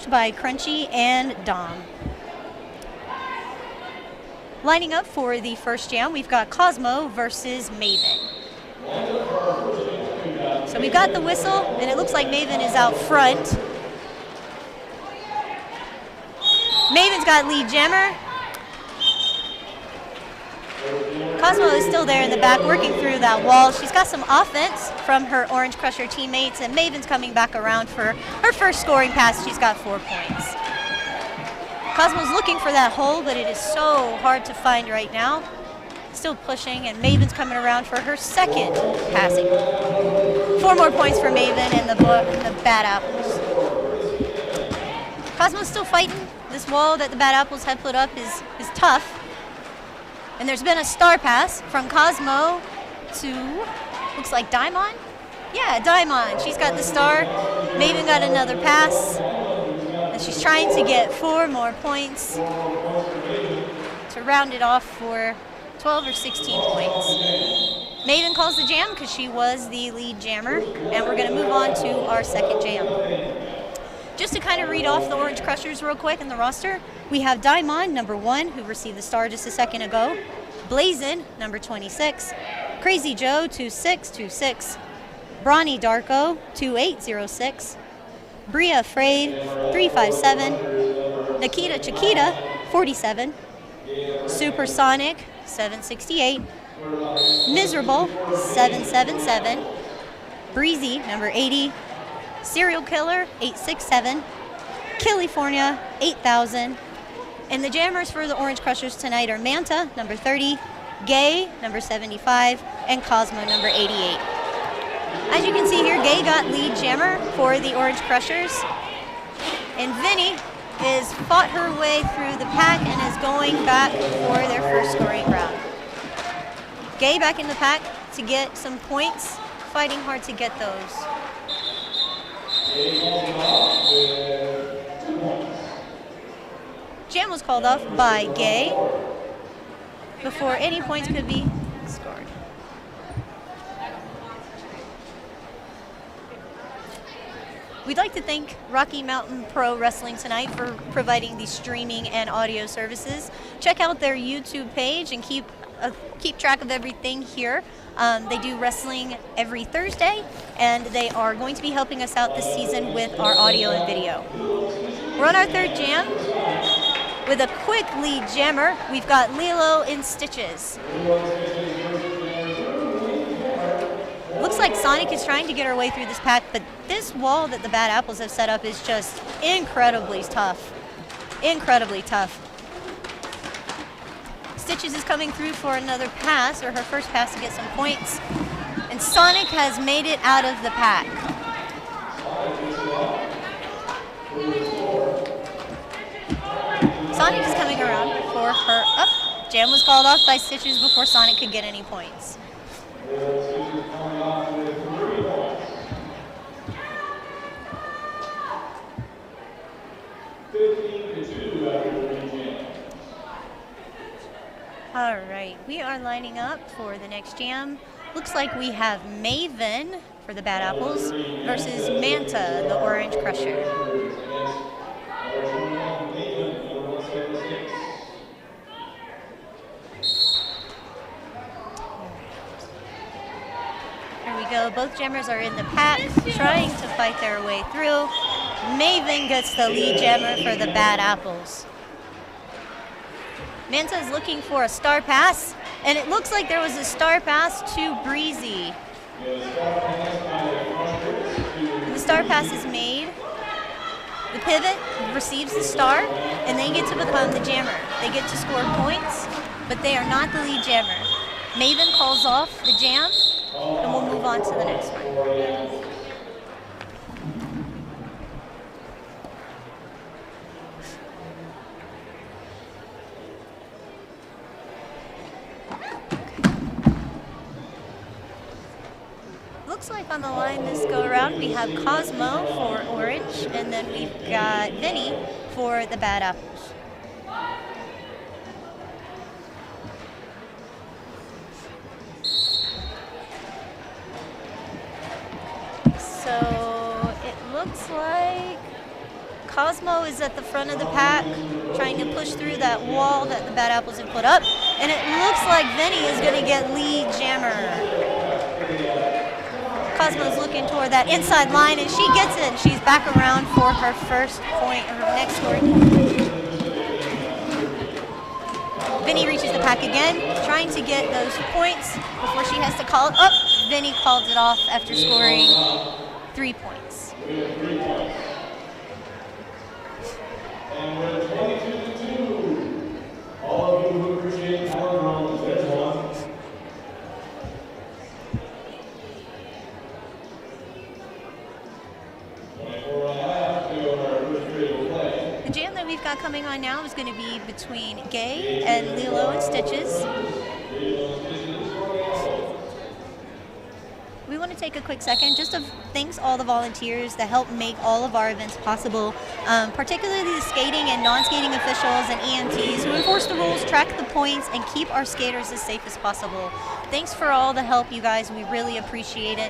coached by Crunchy and Dom. Lining up for the first jam, we've got Cosmo versus Maven. So we've got the whistle, and it looks like Maven is out front. Maven's got lead jammer. Cosmo is still there in the back working through that wall. She's got some offense from her Orange Crusher teammates, and Maven's coming back around for her first scoring pass. She's got 4 points. Cosmo's looking for that hole, but it is so hard to find right now. Still pushing, and Maven's coming around for her second passing. 4 more points for Maven and the Bad Apples. Cosmo's still fighting. This wall that the Bad Apples have put up is tough. And there's been a star pass from Cosmo to, looks like Daimon? Yeah, Daimon. She's got the star. Maven got another pass. And she's trying to get 4 more points to round it off for 12 or 16 points. Maven calls the jam because she was the lead jammer. And we're going to move on to our second jam. Just to kind of read off the Orange Crushers real quick in the roster, we have Daimon, number 1, who received the star just a second ago. Blazin, number 26. Krazy Jo, 2626. Brawny Darko, 2806. Bria Fraid, 357. Nikita Chickita, 47. Supersonic, 768. Miserabel, 777. Breezy, number 80. Serial Killer, 867. Killifornia, 8000. And the jammers for the Orange Crushers tonight are Manta, number 30, Gay, number 75, and Cosmo, number 88. As you can see here, Gay got lead jammer for the Orange Crushers. And Vinni has fought her way through the pack and is going back for their first scoring round. Gay back in the pack to get some points, fighting hard to get those. Jam was called off by Gay before any points could be scored. We'd like to thank Rocky Mountain Pro Wrestling tonight for providing the streaming and audio services. Check out their YouTube page and keep track of everything here. They do wrestling every Thursday, and they are going to be helping us out this season with our audio and video. We're on our third jam. With a quick lead jammer, we've got Lilo Stitches. Looks like Sonic is trying to get her way through this pack, but this wall that the Bad Apples have set up is just incredibly tough. Incredibly tough. Stitches is coming through for another pass, or her first pass to get some points. And Sonic has made it out of the pack. Sonic is coming around for her up. Jam was called off by Stitches before Sonic could get any points. All right, we are lining up for the next jam. Looks like we have Maven for the Bad Apples versus Manta, the Orange Crusher. Here we go. Both jammers are in the pack, trying to fight their way through. Maven gets the lead jammer for the Bad Apples. Manta is looking for a star pass, and it looks like there was a star pass to Breezy. The star pass is made. The pivot receives the star, and they get to become the jammer. They get to score points, but they are not the lead jammer. Maven calls off the jam, and we'll move on to the next one. Looks like on the line this go around we have Cosmo for Orange, and then we've got Vinni for the Bad Apples. So it looks like Cosmo is at the front of the pack, trying to push through that wall that the Bad Apples have put up. And it looks like Vinni is going to get lead jammer. Cosmo's looking toward that inside line, and she gets it. And she's back around for her first point, or her next scoring point. Vinni reaches the pack again, trying to get those points before she has to call it up. Vinni calls it off after scoring 3 points. And we're 22-2. All of you who appreciate power rounds, there's one. The jam that we've got coming on now is going to be between Gay and Lilo Stitches. We want to take a quick second just to thank all the volunteers that help make all of our events possible, particularly the skating and non-skating officials and EMTs who enforce the rules, track the points, and keep our skaters as safe as possible. Thanks for all the help, you guys. We really appreciate it.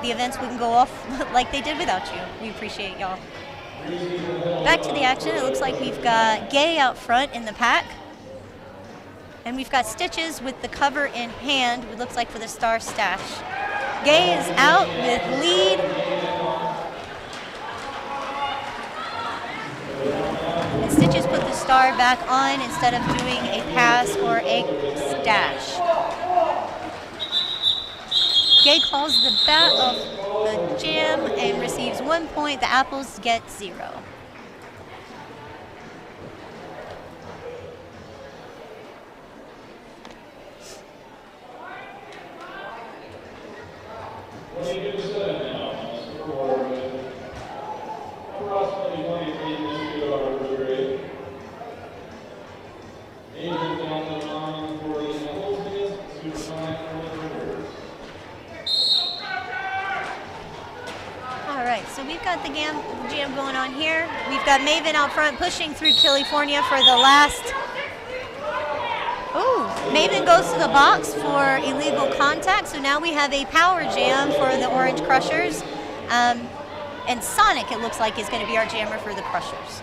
The events wouldn't go off like they did without you. We appreciate y'all. Back to the action. It looks like we've got Gay out front in the pack. And we've got Stitches with the cover in hand, it looks like for the Star Stash. Gay is out with lead. And Stitches put the star back on instead of doing a pass or a stash. Gay calls the bat of the jam and receives 1 point. The Apples get 0. So we've got the jam going on here. We've got Maven out front pushing through Killifornia for the last. Ooh, Maven goes to the box for illegal contact. So now we have a power jam for the Orange Crushers. And Sonic, it looks like, is going to be our jammer for the Crushers.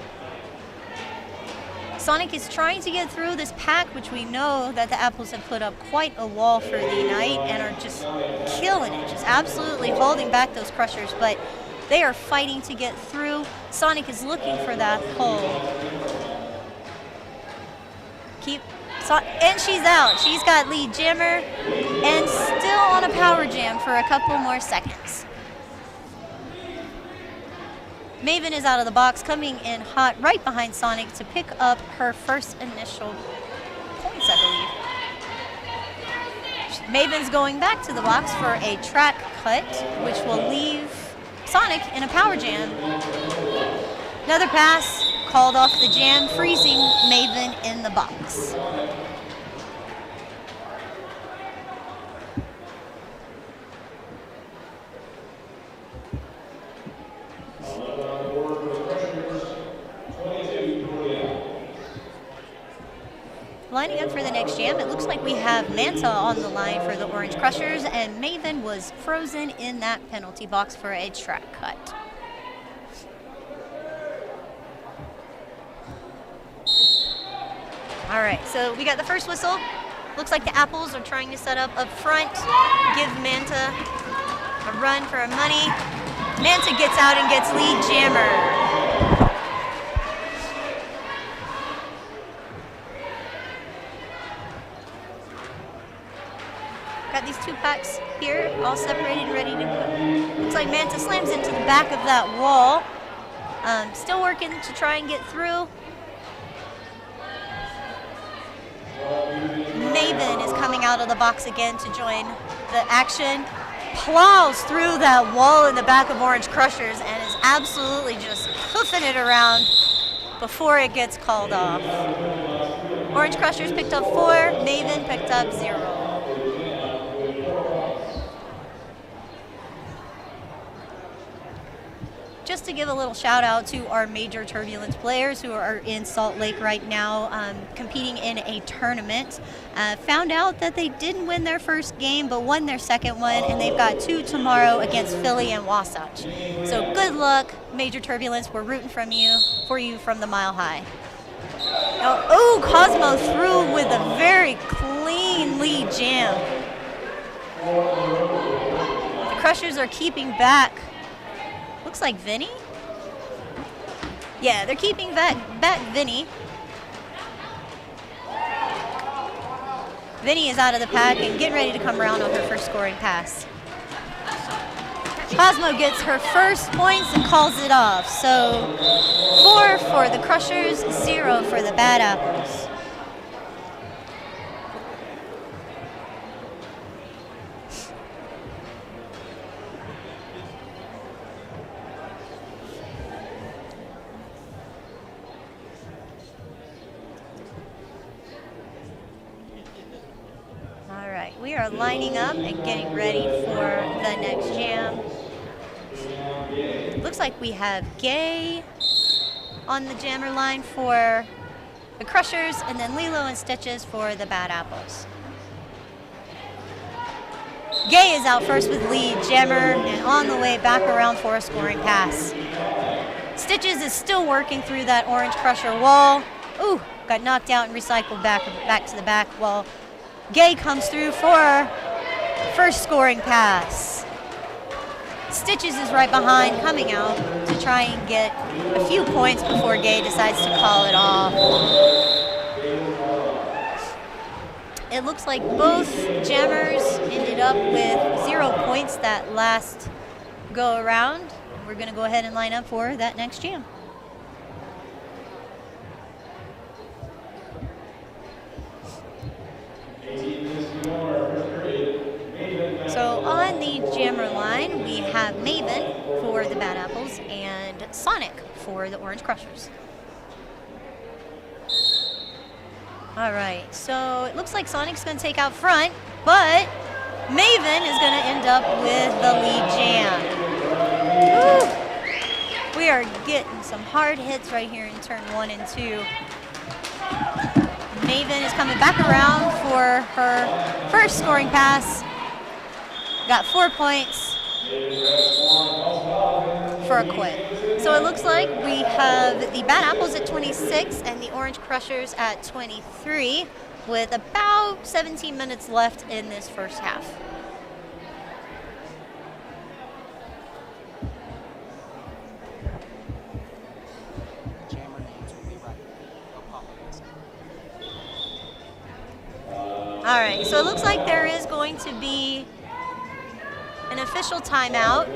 Sonic is trying to get through this pack, which we know that the Apples have put up quite a wall for the night and are just killing it, just absolutely holding back those Crushers. But they are fighting to get through. Sonic is looking for that hole. And she's out. She's got lead jammer and still on a power jam for a couple more seconds. Maven is out of the box, coming in hot right behind Sonic to pick up her first initial points, I believe. Maven's going back to the box for a track cut, which will leave Sonic in a power jam. Another pass called off the jam, freezing Maven in the box. Lining up for the next jam, it looks like we have Manta on the line for the Orange Crushers, and Maven was frozen in that penalty box for a track cut. All right, so we got the first whistle. Looks like the Apples are trying to set up front, give Manta a run for her money. Manta gets out and gets lead jammer. Got these two packs here, all separated and ready to go. Looks like Manta slams into the back of that wall. Still working to try and get through. Maven is coming out of the box again to join the action. Plows through that wall in the back of Orange Crushers and is absolutely just hoofing it around before it gets called off. Orange Crushers picked up 4, Maven picked up 0. just to give a little shout out to our Major Turbulence players who are in Salt Lake right now competing in a tournament. Found out that they didn't win their first game but won their second one, and they've got 2 tomorrow against Philly and Wasatch. So good luck, Major Turbulence. We're rooting for you from the Mile High. Oh, Cosmo through with a very clean lead jam. The Crushers are keeping back. Looks like Vinni? Yeah, they're keeping back Vinni. Vinni is out of the pack and getting ready to come around on her first scoring pass. Cosmo gets her first points and calls it off. So 4 for the Crushers, 0 for the Bad Apples. All right, we are lining up and getting ready for the next jam. Looks like we have Gay on the jammer line for the Crushers, and then Lilo and Stitches for the Bad Apples. Gay is out first with lead jammer and on the way back around for a scoring pass. Stitches is still working through that orange Crusher wall. Ooh, got knocked out and recycled back to the back while Gay comes through for first scoring pass. Stitches is right behind, coming out to try and get a few points before Gay decides to call it off. It looks like both jammers ended up with 0 points that last go around. We're going to go ahead and line up for that next jam. So on the jammer line, we have Maven for the Bad Apples and Sonic for the Orange Crushers. All right, so it looks like Sonic's going to take out front, but Maven is going to end up with the lead jam. Woo! We are getting some hard hits right here in turn 1 and 2. Maven is coming back around for her first scoring pass. Got 4 points for a quit. So it looks like we have the Bad Apples at 26 and the Orange Crushers at 23 with about 17 minutes left in this first half. All right, so it looks like there is going to be an official timeout.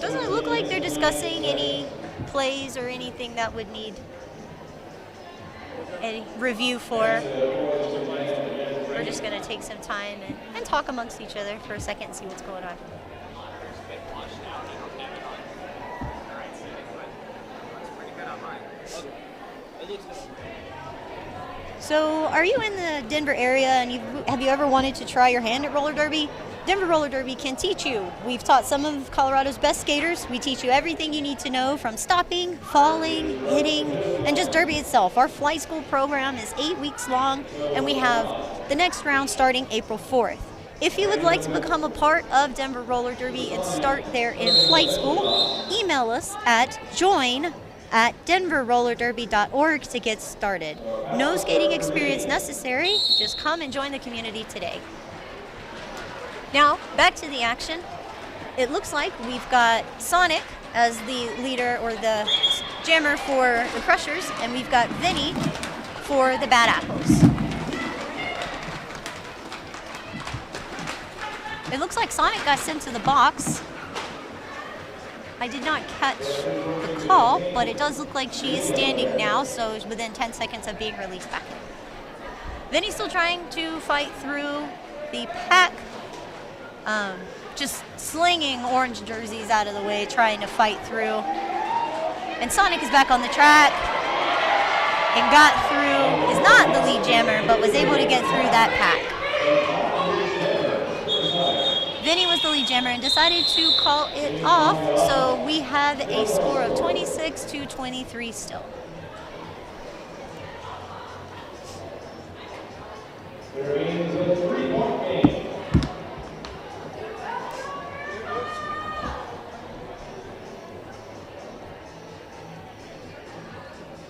Doesn't look like they're discussing any plays or anything that would need a review for. We're just going to take some time and talk amongst each other for a second and see what's going on. So are you in the Denver area and have you ever wanted to try your hand at roller derby? Denver Roller Derby can teach you. We've taught some of Colorado's best skaters. We teach you everything you need to know from stopping, falling, hitting, and just derby itself. Our flight school program is 8 weeks long, and we have the next round starting April 4th. If you would like to become a part of Denver Roller Derby and start there in flight school, email us at join@denverrollerderby.org to get started. No skating experience necessary. Just come and join the community today. Now, back to the action. It looks like we've got Sonic as the leader or the jammer for the Crushers, and we've got Vinni for the Bad Apples. It looks like Sonic got sent to the box. I did not catch the call, but it does look like she is standing now, so it's within 10 seconds of being released back in. Vinni's still trying to fight through the pack. Just slinging orange jerseys out of the way, trying to fight through. And Sonic is back on the track and got through, is not the lead jammer, but was able to get through that pack. Vinni was was the lead jammer and decided to call it off. So we have a score of 26 to 23 still. There is a 3-point game.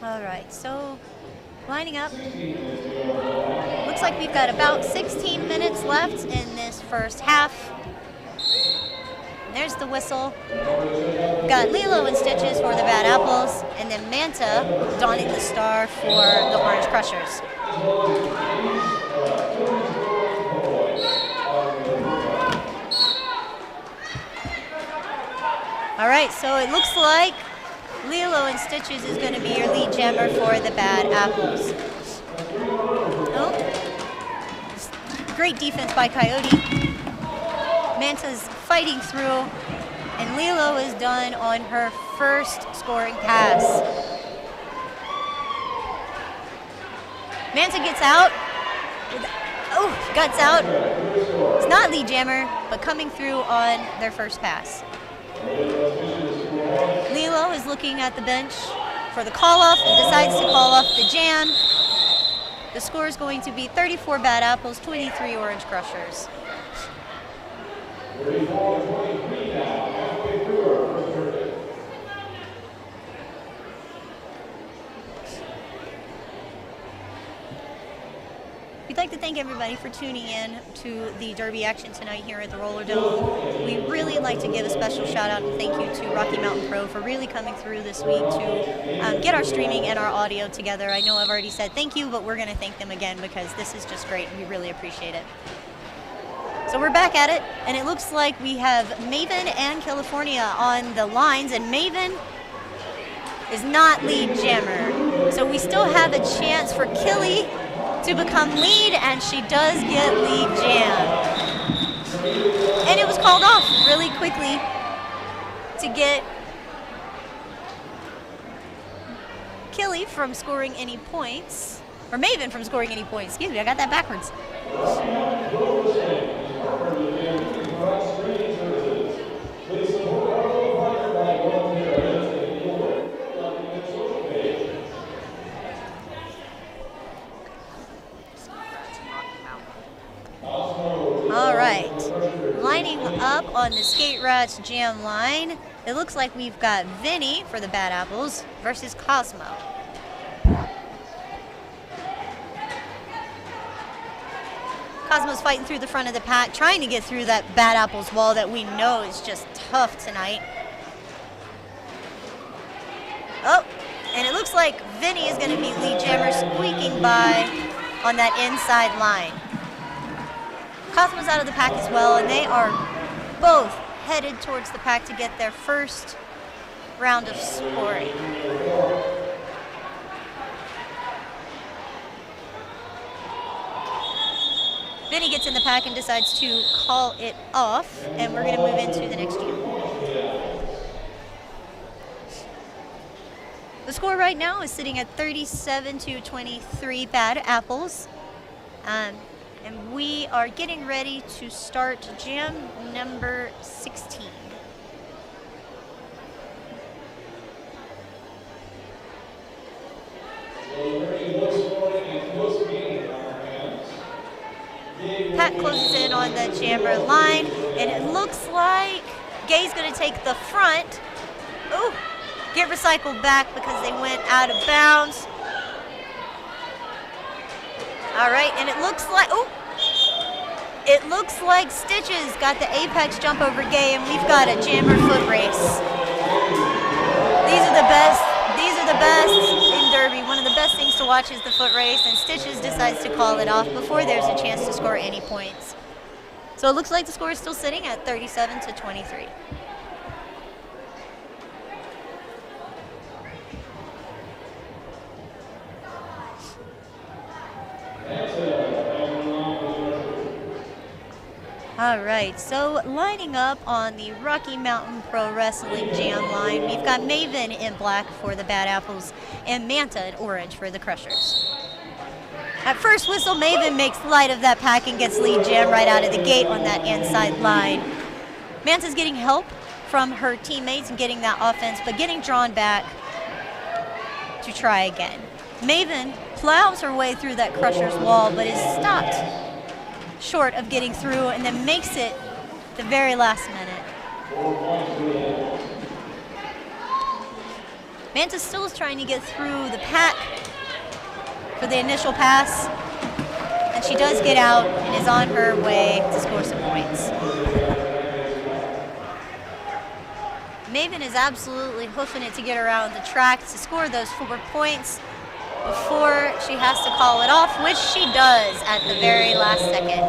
All right, so lining up. Looks like we've got about 16 minutes left in this first half. There's the whistle. We've got Lilo and Stitches for the Bad Apples, and then Manta donning the star for the Orange Crushers. All right, so it looks like Lilo and Stitches is going to be your lead jammer for the Bad Apples. Oh, great defense by Coyote. Manta's fighting through, and Lilo is done on her first scoring pass. Manta gets out. Oh, guts out. It's not lead jammer, but coming through on their first pass. Lilo is looking at the bench for the call-off and decides to call off the jam. The score is going to be 34 Bad Apples, 23 Orange Crushers. 34-23 now, halfway through our first period. We'd like to thank everybody for tuning in to the Derby action tonight here at the Roller Dome. We really like to give a special shout out and thank you to Rocky Mountain Pro for really coming through this week to get our streaming and our audio together. I know I've already said thank you, but we're going to thank them again because this is just great and we really appreciate it. So we're back at it, and it looks like we have Maven and Killifornia on the lines, and Maven is not lead jammer. So we still have a chance for Killy to become lead, and she does get lead jam. And it was called off really quickly to get Killy from scoring any points, or Maven from scoring any points. Excuse me, I got that backwards. All right, lining up on the Skate Rats jam line, it looks like we've got Vinni for the Bad Apples versus Cosmo. Cosmo's fighting through the front of the pack, trying to get through that Bad Apples wall that we know is just tough tonight. Oh, and it looks like Vinni is going to be lead jammer squeaking by on that inside line. Cosmo's out of the pack as well, and they are both headed towards the pack to get their first round of scoring. Vinni gets in the pack and decides to call it off, and we're going to move into the next jam. The score right now is sitting at 37 to 23 Bad Apples. And we are getting ready to start jam number 16. Pat closes in on the jammer line, and it looks like Gay's going to take the front. Ooh, get recycled back because they went out of bounds. All right, and it looks like Stitches got the apex jump over Gay, and we've got a jammer foot race. These are the best in Derby. One of the best things to watch is the foot race, and Stitches decides to call it off before there's a chance to score any points. So it looks like the score is still sitting at 37 to 23. All right, so lining up on the Rocky Mountain Pro Wrestling Jam line, we've got Maven in black for the Bad Apples and Manta in orange for the Crushers. At first whistle, Maven makes light of that pack and gets lead jam right out of the gate on that inside line. Manta's getting help from her teammates and getting that offense, but getting drawn back to try again. Maven plows her way through that Crusher's wall, but is stopped short of getting through and then makes it the very last minute. Manta still is trying to get through the pack for the initial pass, and she does get out and is on her way to score some points. Maven is absolutely hoofing it to get around the track to score those 4 points before she has to call it off, which she does at the very last second.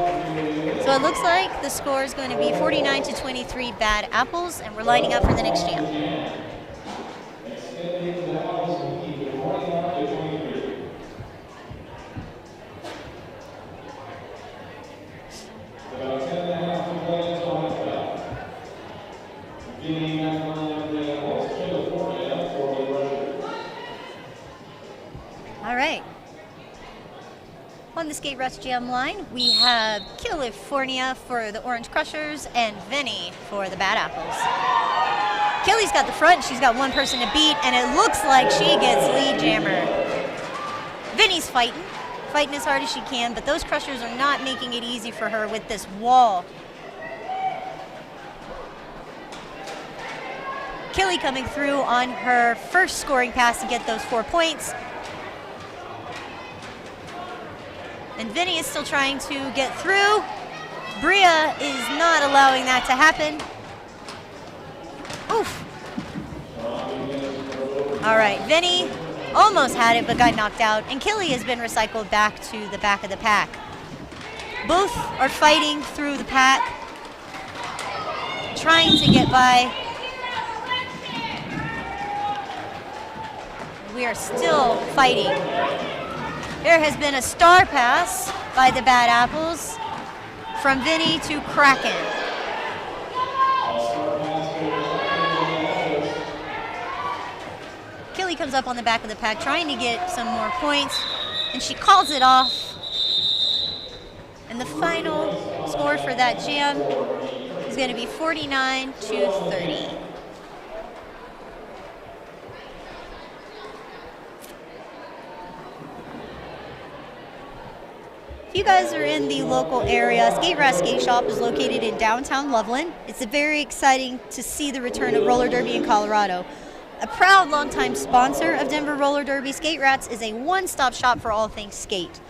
So it looks like the score is going to be 49-23 Bad Apples, and we're lining up for the next jam. All right. On the Skate Rats Jam line, we have Killifornia for the Orange Crushers and Vinni for the Bad Apples. Killy's got the front, she's got one person to beat, and it looks like she gets lead jammer. Vinni's fighting as hard as she can, but those Crushers are not making it easy for her with this wall. Killy coming through on her first scoring pass to get those 4 points. And Vinni is still trying to get through. Bria is not allowing that to happen. Oof. All right, Vinni almost had it but got knocked out, and Killy has been recycled back to the back of the pack. Both are fighting through the pack, trying to get by. We are still fighting. There has been a star pass by the Bad Apples from Vinni to Kraken. Killy comes up on the back of the pack trying to get some more points, and she calls it off. And the final score for that jam is going to be 49-30. If you guys are in the local area, Skate Rat Skate Shop is located in downtown Loveland. It's very exciting to see the return of roller derby in Colorado. A proud longtime sponsor of Denver Roller Derby, Skate Rats is a one-stop shop for all things skate.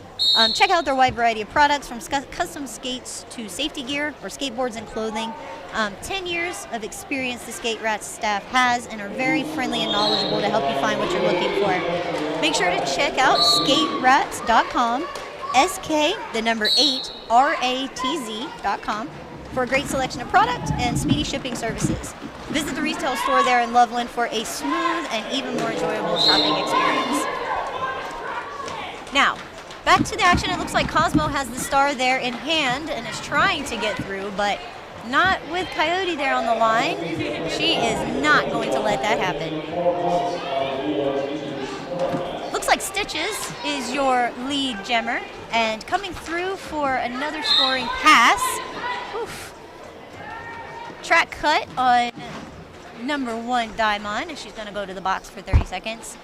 Check out their wide variety of products, from custom skates to safety gear or skateboards and clothing. 10 years of experience the Skate Rats staff has, and are very friendly and knowledgeable to help you find what you're looking for. Make sure to check out skaterats.com. SK8RATZ.com for a great selection of product and speedy shipping services. Visit the retail store there in Loveland for a smooth and even more enjoyable shopping experience. Now, back to the action. It looks like Cosmo has the star there in hand and is trying to get through, but not with Coyote there on the line. She is not going to let that happen. Looks like Stitches is your lead gemmer, and coming through for another scoring pass. Oof. Track cut on number 1 Diamond, and she's going to go to the box for 30 seconds.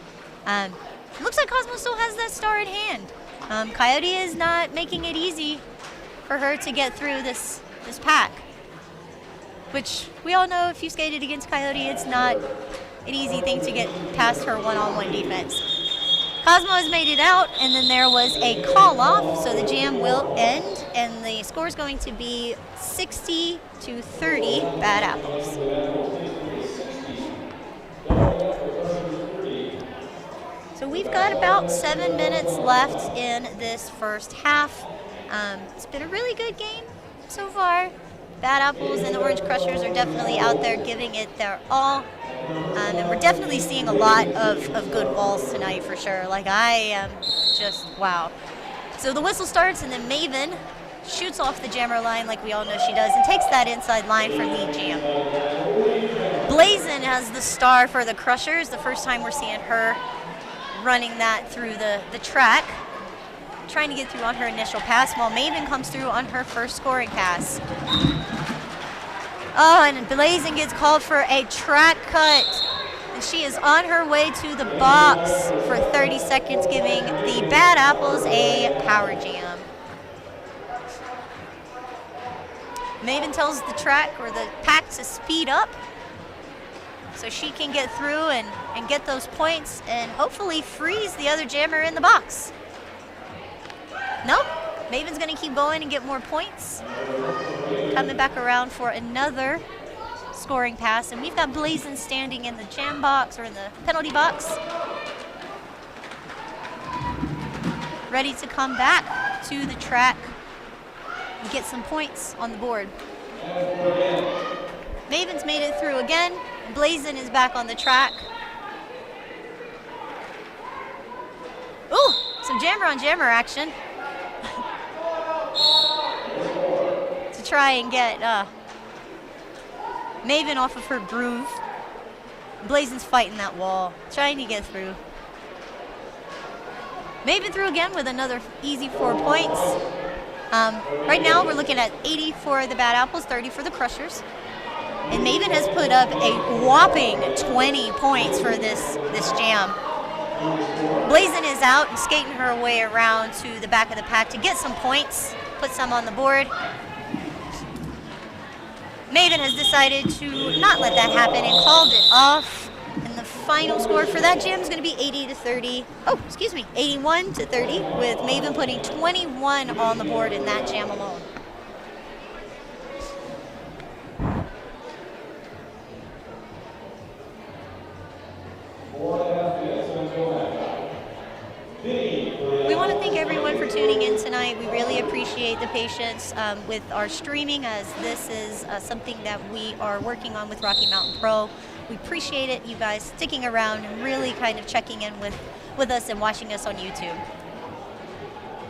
Looks like Cosmo still has that star in hand. Coyote is not making it easy for her to get through this pack, which we all know if you skated against Coyote, it's not an easy thing to get past her one-on-one defense. Cosmo has made it out, and then there was a call-off, so the jam will end, and the score is going to be 60-30 Bad Apples. So we've got about 7 minutes left in this first half. It's been a really good game so far. Bad Apples and the Orange Crushers are definitely out there giving it their all. And we're definitely seeing a lot of good balls tonight for sure. Like, I am just, wow. So the whistle starts, and then Maven shoots off the jammer line like we all know she does and takes that inside line for lead jam. Blazin has the star for the Crushers. The first time we're seeing her running that through the track, trying to get through on her initial pass, while Maven comes through on her first scoring pass. Oh, and Blazin gets called for a track cut. And she is on her way to the box for 30 seconds, giving the Bad Apples a power jam. Maven tells the track or the pack to speed up so she can get through and get those points and hopefully freeze the other jammer in the box. Nope, Maven's gonna keep going and get more points. Coming back around for another scoring pass, and we've got Blazin standing in the jam box or in the penalty box, ready to come back to the track and get some points on the board. Maven's made it through again. Blazin is back on the track. Ooh, some jammer on jammer action to try and get Maven off of her groove. Blazin's fighting that wall, trying to get through. Maven through again with another easy 4 points. Right now we're looking at 80 for the Bad Apples, 30 for the Crushers. And Maven has put up a whopping 20 points for this jam. Blazin is out and skating her way around to the back of the pack to get some points, put some on the board. Maven has decided to not let that happen and called it off. And the final score for that jam is going to be 81 to 30, with Maven putting 21 on the board in that jam alone. We want to thank everyone for tuning in tonight. We really appreciate the patience with our streaming, as this is something that we are working on with Rocky Mountain Pro. We appreciate it, you guys sticking around and really kind of checking in with us and watching us on YouTube.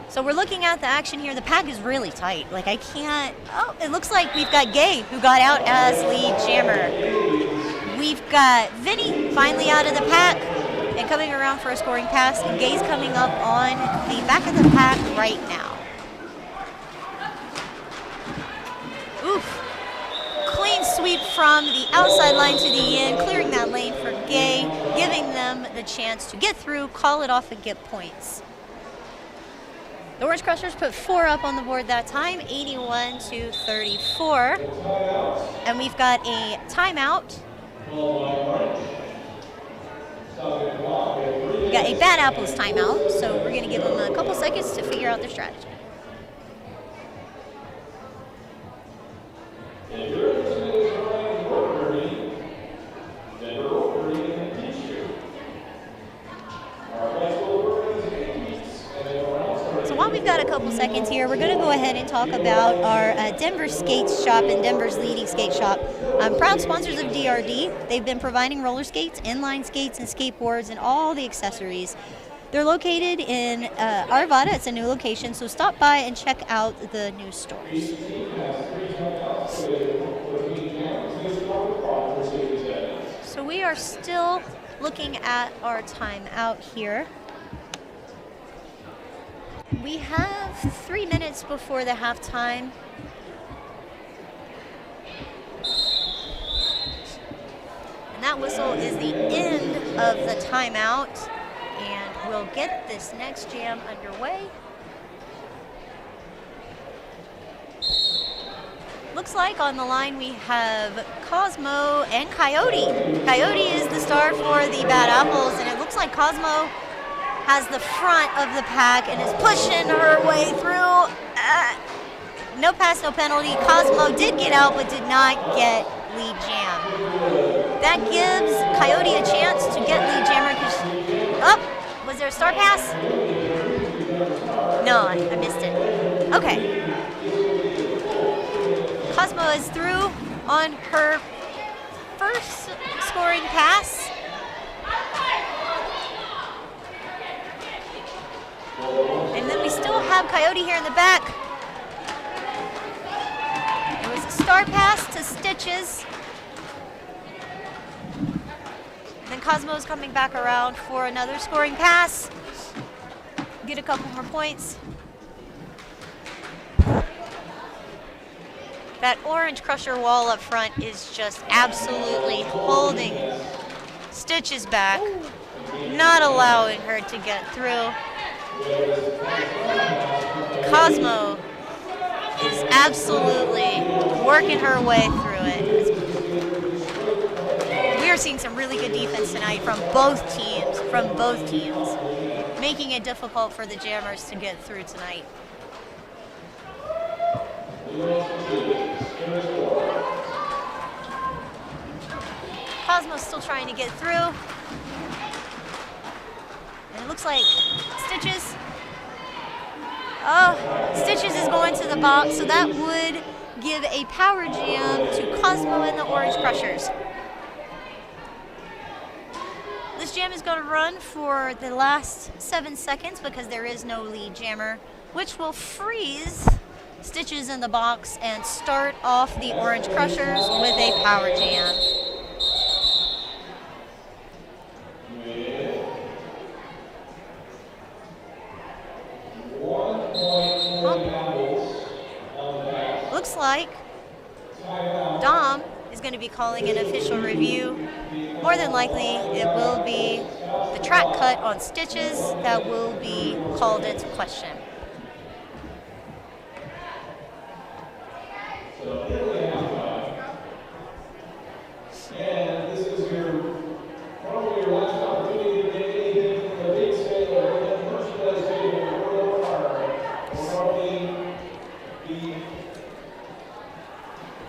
So we're looking at the action here. The pack is really tight. Like, I can't, oh, it looks like we've got Gay, who got out as lead jammer. We've got Vinni finally out of the pack and coming around for a scoring pass, and Gay's coming up on the back of the pack right now. Oof. Clean sweep from the outside line to the end, clearing that lane for Gay, giving them the chance to get through, call it off, and get points. The Orange Crushers put 4 up on the board that time, 81 to 34. And we've got a timeout. We've got a Bad Apples timeout, so we're going to give them a couple seconds to figure out their strategy. So while we've got a couple seconds here, we're going to go ahead and talk about our Denver skate shop and Denver's leading skate shop. Proud sponsors of DRD. They've been providing roller skates, inline skates, and skateboards, and all the accessories. They're located in Arvada. It's a new location, so stop by and check out the new stores. So we are still looking at our timeout here. We have 3 minutes before the halftime. And that whistle is the end of the timeout. And we'll get this next jam underway. Looks like on the line we have Cosmo and Coyote. Coyote is the star for the Bad Apples, and it looks like Cosmo has the front of the pack and is pushing her way through. No pass, no penalty. Cosmo did get out, but did not get lead jam. That gives Coyote a chance to get lead jammer. Oh, was there a star pass? No, I missed it. Okay. Cosmo is through on her first scoring pass. And then we still have Coyote here in the back. There was a star pass to Stitches. Then Cosmo's coming back around for another scoring pass. Get a couple more points. That orange crusher wall up front is just absolutely holding Stitches back, not allowing her to get through. Cosmo is absolutely working her way through it. We are seeing some really good defense tonight from both teams, making it difficult for the Jammers to get through tonight. Cosmo's still trying to get through. And it looks like Stitches. Oh, Stitches is going to the box, so that would give a power jam to Cosmo and the Orange Crushers. This jam is going to run for the last 7 seconds because there is no lead jammer, which will freeze Stitches in the box and start off the Orange Crushers with a power jam. Looks like Dom is going to be calling an official review. More than likely, it will be the track cut on Stitches that will be called into question. And this is probably your last opportunity to get anything from the big sale or the merchandise table or probably be.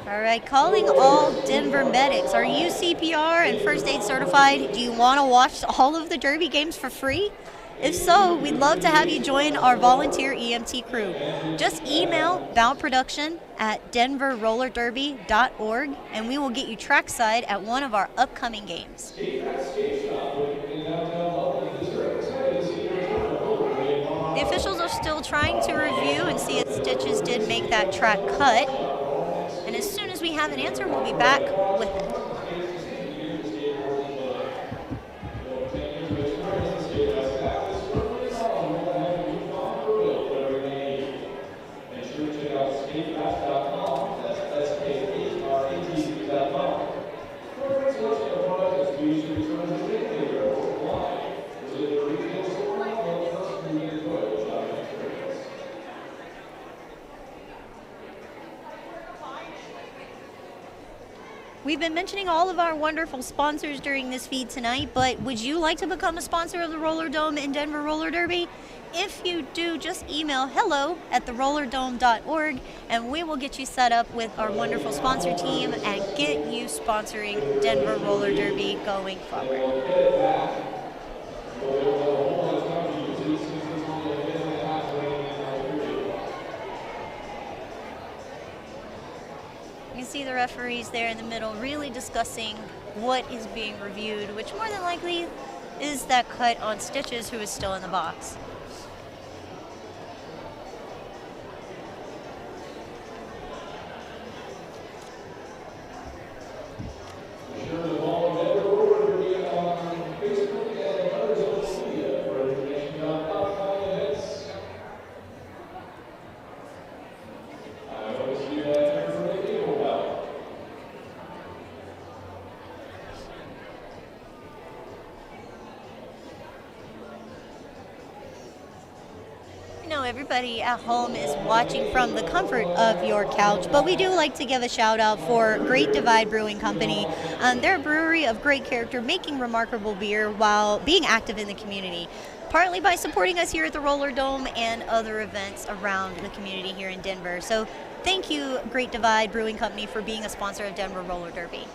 All right, calling all Denver medics. Are you CPR and first aid certified? Do you want to watch all of the Derby games for free? If so, we'd love to have you join our volunteer EMT crew. Just email boutproduction@denverrollerderby.org and we will get you trackside at one of our upcoming games. The officials are still trying to review and see if Stitches did make that track cut. And as soon as we have an answer, we'll be back with it. We've been mentioning all of our wonderful sponsors during this feed tonight, but would you like to become a sponsor of the Roller Dome and Denver Roller Derby? If you do, just email hello@therollerdome.org and we will get you set up with our wonderful sponsor team and get you sponsoring Denver Roller Derby going forward. You can see the referees there in the middle really discussing what is being reviewed, which more than likely is that cut on Stitches, who is still in the box. Everybody at home is watching from the comfort of your couch, but we do like to give a shout out for Great Divide Brewing Company. They're a brewery of great character, making remarkable beer while being active in the community, partly by supporting us here at the Roller Dome and other events around the community here in Denver. So thank you, Great Divide Brewing Company, for being a sponsor of Denver Roller Derby.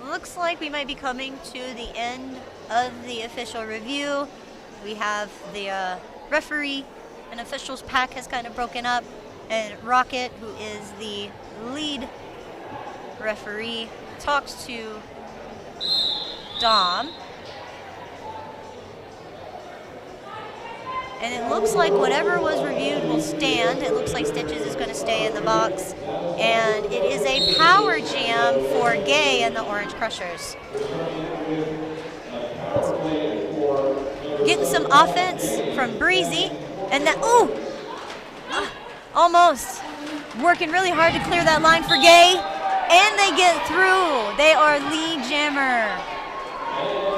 Looks like we might be coming to the end of the official review. We have the referee and officials pack has kind of broken up, and Rocket, who is the lead referee, talks to Dom. And it looks like whatever was reviewed will stand. It looks like Stitches is going to stay in the box. And it is a power jam for Gay and the Orange Crushers. Getting some offense from Breezy. And that, almost. Working really hard to clear that line for Gay. And they get through. They are lead jammer.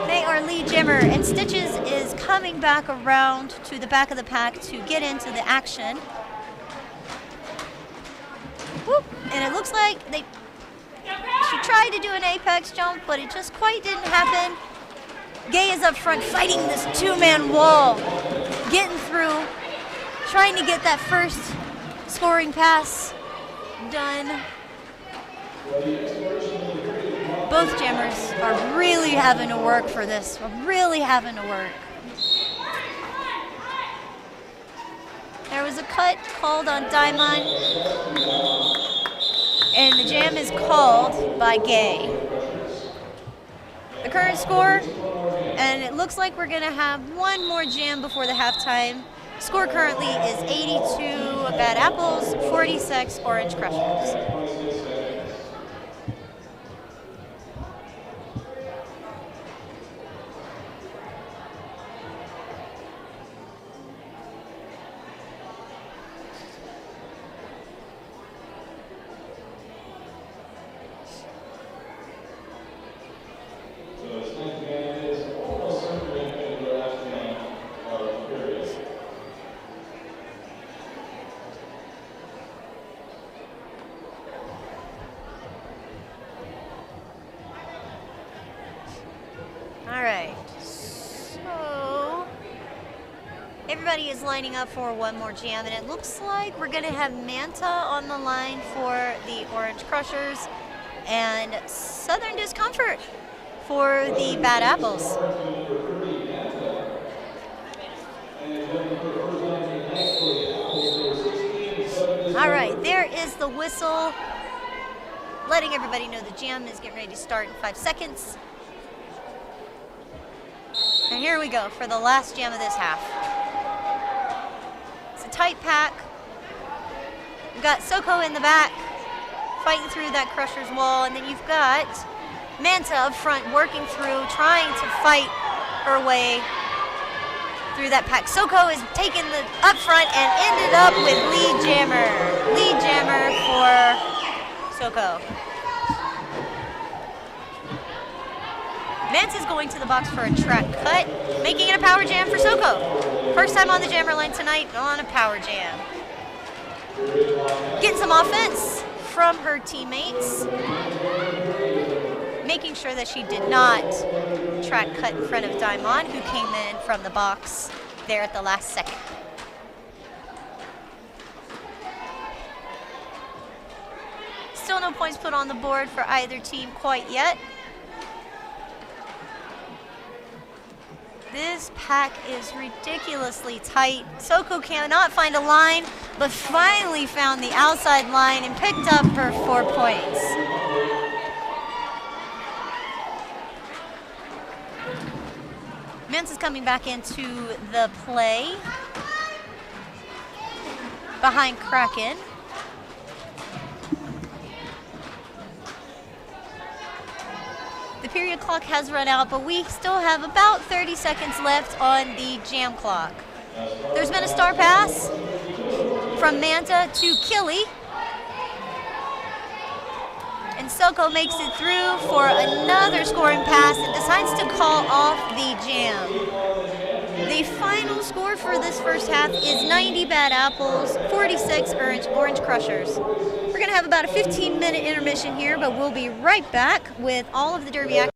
They are lead jammer, and Stitches is coming back around to the back of the pack to get into the action. Whoop. And it looks like she tried to do an apex jump, but it just quite didn't happen. Gay is up front fighting this two-man wall, getting through, trying to get that first scoring pass done. Both jammers are really having to work for this. Really having to work. There was a cut called on Diamond, and the jam is called by Gay. The current score, and it looks like we're going to have one more jam before the halftime. Score currently is 82 Bad Apples, 46 Orange Crushers. Everybody is lining up for one more jam, and it looks like we're going to have Manta on the line for the Orange Crushers and Southern Discomfort for the Bad Apples. All right, there is the whistle, letting everybody know the jam is getting ready to start in 5 seconds. And here we go for the last jam of this half. Tight pack. You've got Soko in the back fighting through that Crusher's wall, and then you've got Manta up front working through, trying to fight her way through that pack. Soko is taking the up front and ended up with lead jammer. Lead jammer for Soko. Manta's going to the box for a track cut, making it a power jam for Soko. First time on the jammer line tonight on a power jam. Getting some offense from her teammates. Making sure that she did not track cut in front of Daimon, who came in from the box there at the last second. Still no points put on the board for either team quite yet. This pack is ridiculously tight. Soko cannot find a line, but finally found the outside line and picked up her 4 points. Manta's coming back into the play behind Kraken. The period clock has run out, but we still have about 30 seconds left on the jam clock. There's been a star pass from Manta to Killy. And Soko makes it through for another scoring pass and decides to call off the jam. The final score for this first half is 90 Bad Apples, 46 Orange Crushers. We're going to have about a 15-minute intermission here, but we'll be right back with all of the Derby action.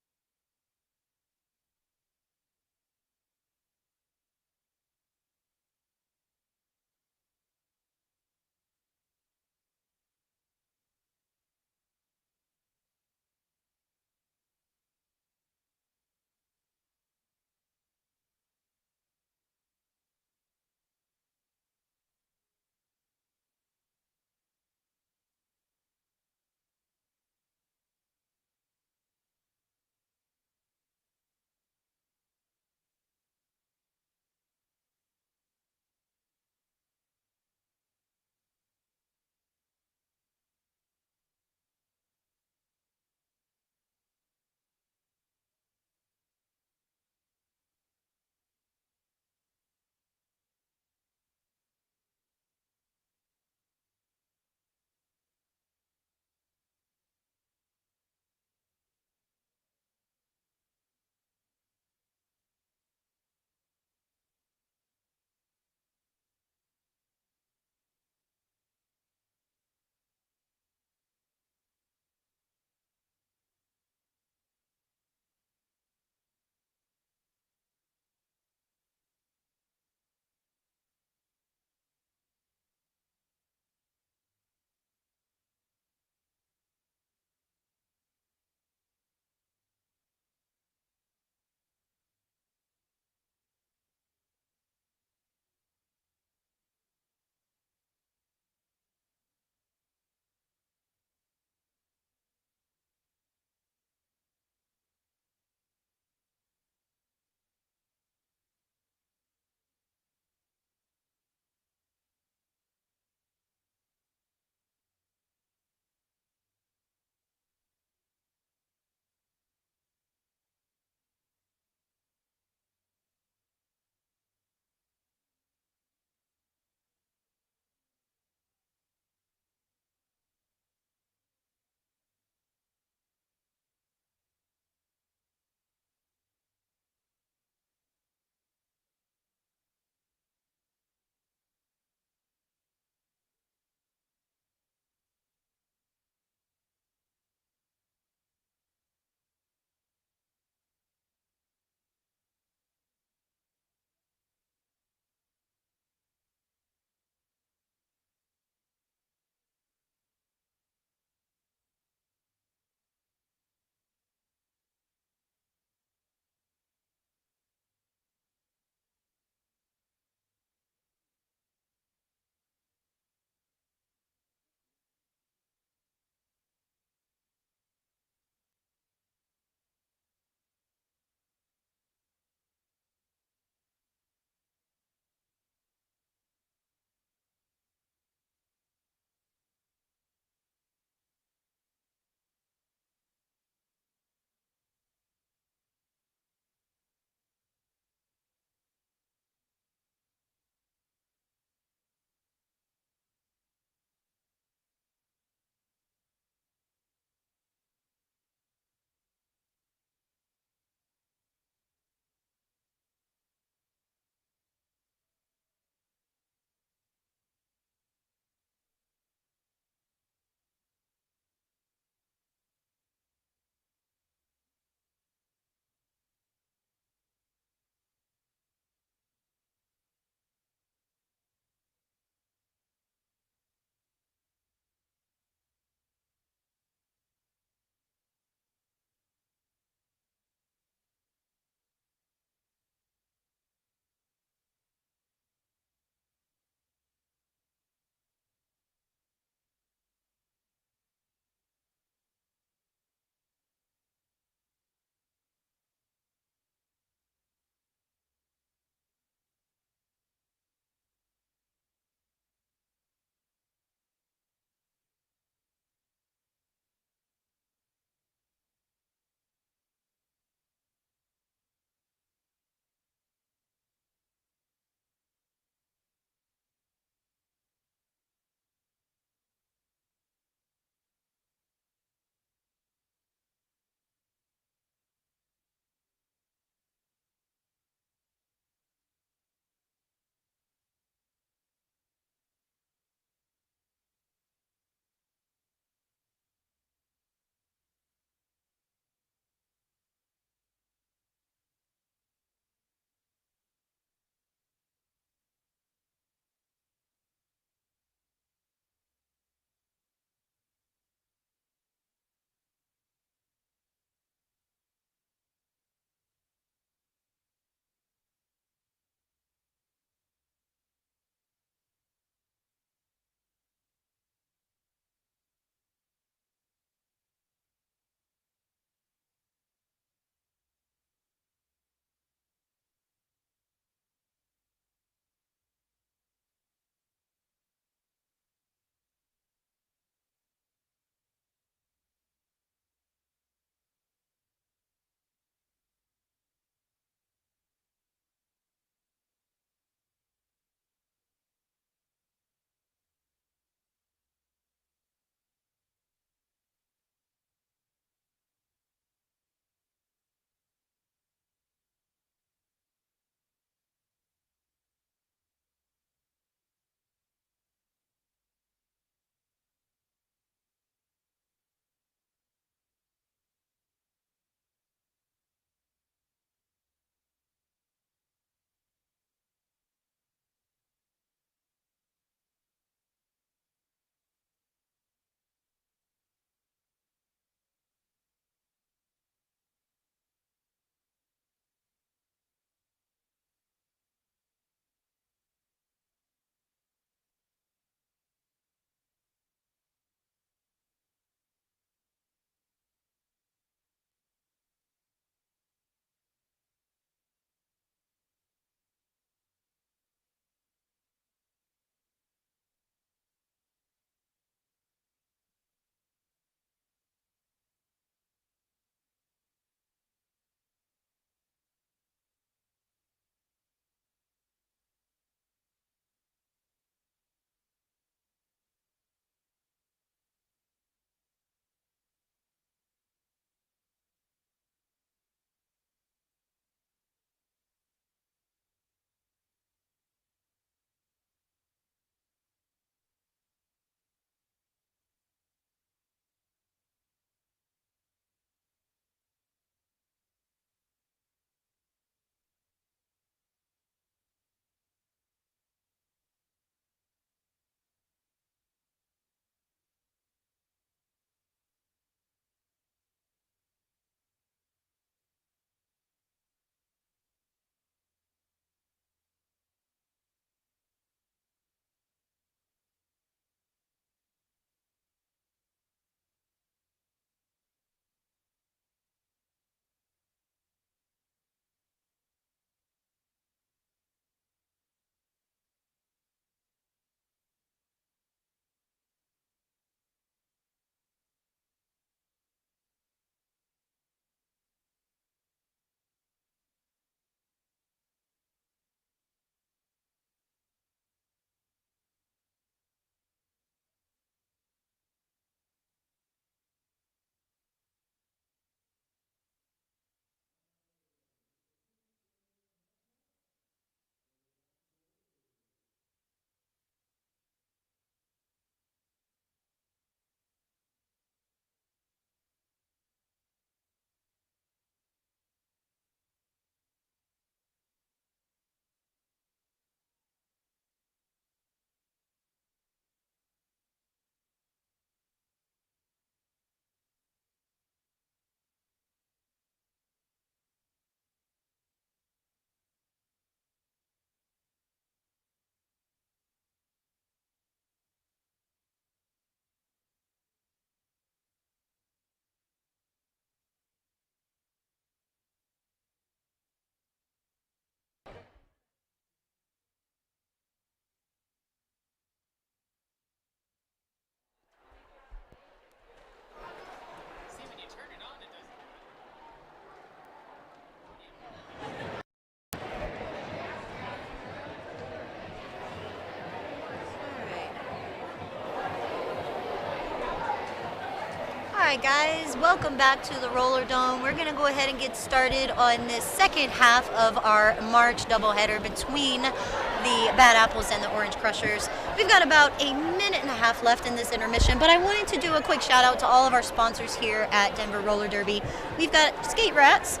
Alright guys, welcome back to the Roller Dome. We're going to go ahead and get started on this second half of our March doubleheader between the Bad Apples and the Orange Crushers. We've got about a minute and a half left in this intermission, but I wanted to do a quick shout out to all of our sponsors here at Denver Roller Derby. We've got Skate Rats,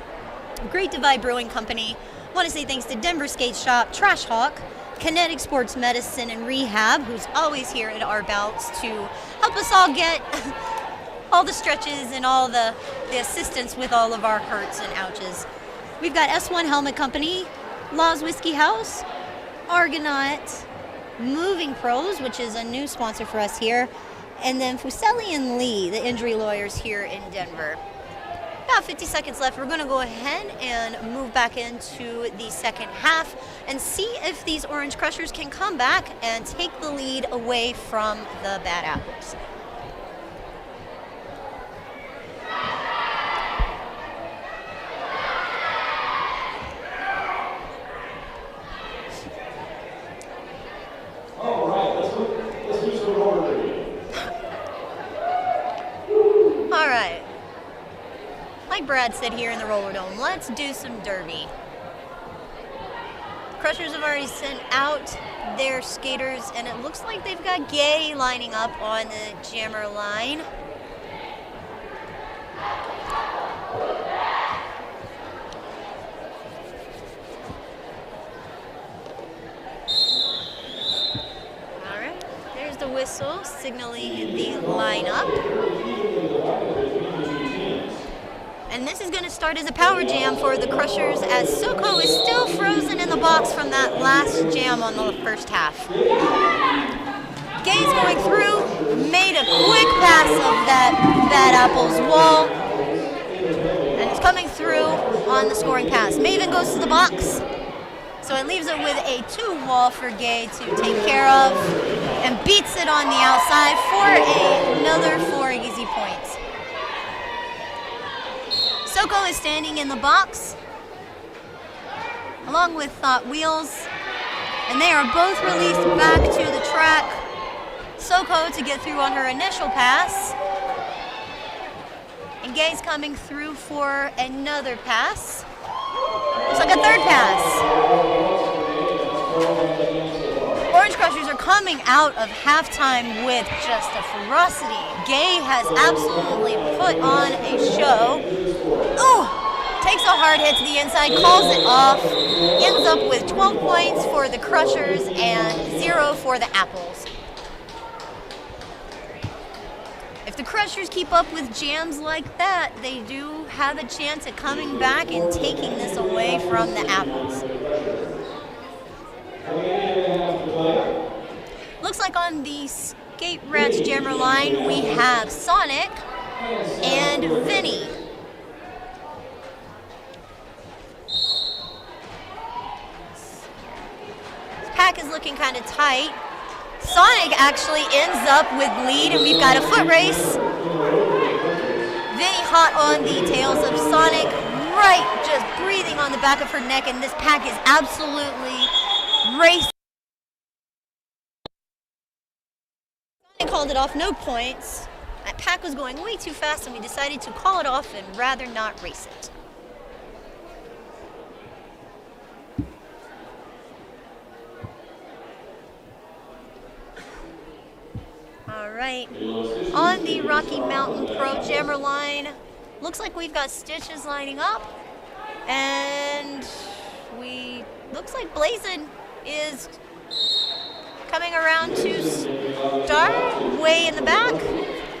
Great Divide Brewing Company. I want to say thanks to Denver Skate Shop, Trash Hawk, Kinetic Sports Medicine and Rehab, who's always here at our bouts to help us all get all the stretches and all the assistance with all of our hurts and ouches. We've got S1 Helmet Company, Law's Whiskey House, Argonaut, Moving Pros, which is a new sponsor for us here, and then Fuseli and Lee, the injury lawyers here in Denver. About 50 seconds left. We're going to go ahead and move back into the second half and see if these Orange Crushers can come back and take the lead away from the Bad Apples. All right, let's do some roller derby. All right. Like Brad said here in the Roller Dome, let's do some derby. Crushers have already sent out their skaters, and it looks like they've got Gay lining up on the jammer line. All right, there's the whistle signaling the lineup. And this is going to start as a power jam for the Crushers as Soko is still frozen in the box from that last jam on the first half. Gay's going through, made a quick pass of that Bad Apples wall, and it's coming through on the scoring pass. Maven goes to the box, so it leaves it with a 2 wall for Gay to take care of, and beats it on the outside for another 4 easy points. Soko is standing in the box along with Thot Wheels, and they are both released back to the track. Soko to get through on her initial pass, and Gay's coming through for another pass. Looks like a third pass. Orange Crushers are coming out of halftime with just a ferocity. Gay has absolutely put on a show. Ooh, takes a hard hit to the inside, calls it off, ends up with 12 points for the Crushers and 0 for the Apples. If the Crushers keep up with jams like that, they do have a chance at coming back and taking this away from the Apples. Looks like on the Skate Rats jammer line we have Sonic and Vinni. This pack is looking kind of tight. Sonic actually ends up with lead, and we've got a foot race. Vinni hot on the tails of Sonic, right, just breathing on the back of her neck, and this pack is absolutely racing. Sonic called it off, no points. That pack was going way too fast, and we decided to call it off and rather not race it. All right, on the Rocky Mountain Pro Jammer line, looks like we've got Stitches lining up, and looks like Blazin is coming around to start, way in the back,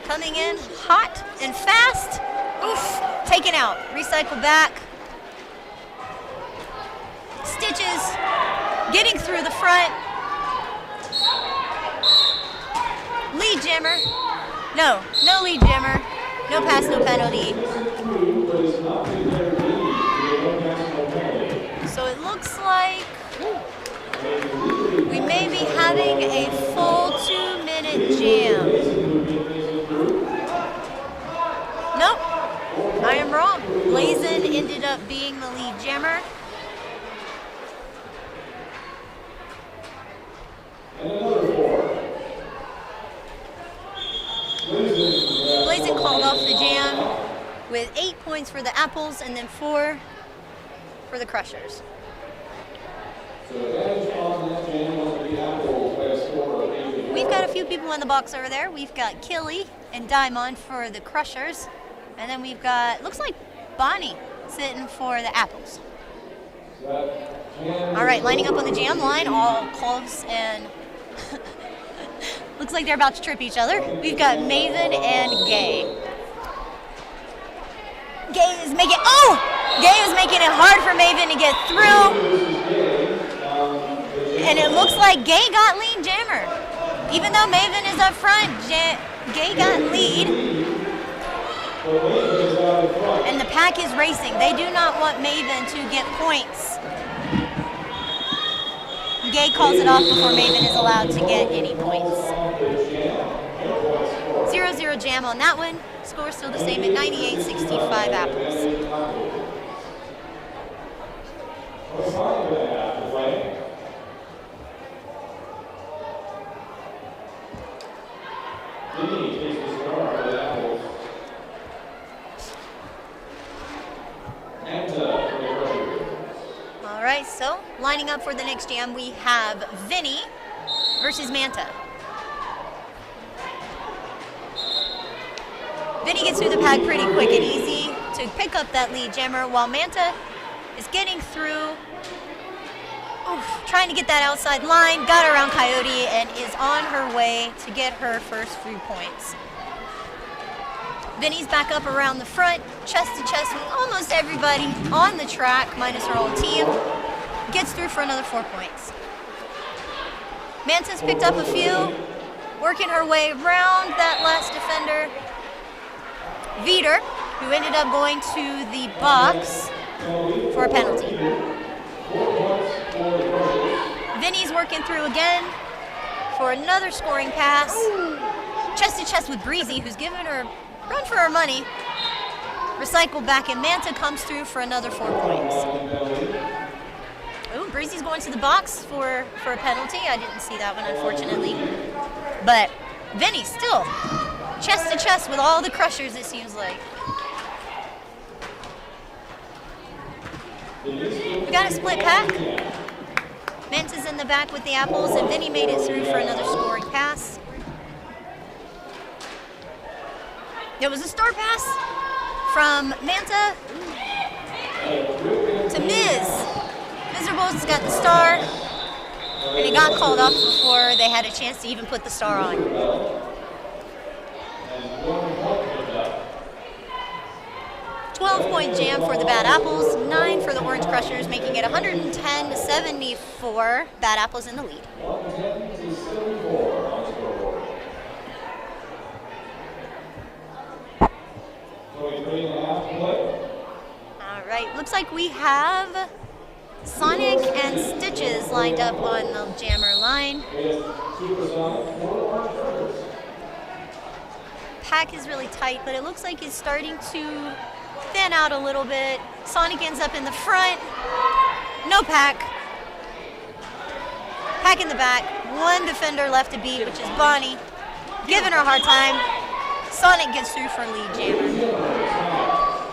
coming in hot and fast. Oof, taken out, recycle back. Stitches getting through the front. Lead jammer. No lead jammer. No pass, no penalty. So it looks like we may be having a full 2-minute jam. Nope, I am wrong. Blazin ended up being the lead jammer. Blazin Maven called off the jam with 8 points for the apples and then 4 for the crushers. We've got a few people in the box over there. We've got Killy and Diamond for the crushers. And then we've got, looks like Bonnie sitting for the apples. All right, lining up on the jam line, all close and looks like they're about to trip each other. We've got Maven and Gay. Gay is making it hard for Maven to get through. And it looks like Gay got lead jammer. Even though Maven is up front, Gay got lead. And the pack is racing. They do not want Maven to get points. Gay calls it off before Maven is allowed to get any points. 0-0 jam on that one. Score still the same at 98-65 apples. All right, so lining up for the next jam, we have Vinni versus Manta. Vinni gets through the pack pretty quick and easy to pick up that lead jammer, while Manta is getting through, trying to get that outside line, got around Coyote, and is on her way to get her first few points. Vinny's back up around the front, chest to chest with almost everybody on the track, minus her own team. Gets through for another 4 points. Manta's picked up a few, working her way around that last defender. Veeder, who ended up going to the box for a penalty. Vinny's working through again for another scoring pass. Chest to chest with Breezy, who's given her run for her money. Recycle back, and Manta comes through for another 4 points. Ooh, Breezy's going to the box for a penalty. I didn't see that one, unfortunately. But Vinny still chest to chest with all the crushers, it seems like. We got a split pack. Manta's in the back with the apples, and Vinny made it through for another scoring pass. There was a star pass from Manta to Miz. Miserabel's got the star, and it got called off before they had a chance to even put the star on. 12-point jam for the Bad Apples, 9 for the Orange Crushers, making it 110-74. Bad Apples in the lead. All right, looks like we have Sonic and Stitches lined up on the jammer line. Pack is really tight, but it looks like it's starting to thin out a little bit. Sonic ends up in the front. No pack. Pack in the back. One defender left to beat, which is Bonnie. Giving her a hard time. Sonic gets through for lead jammer.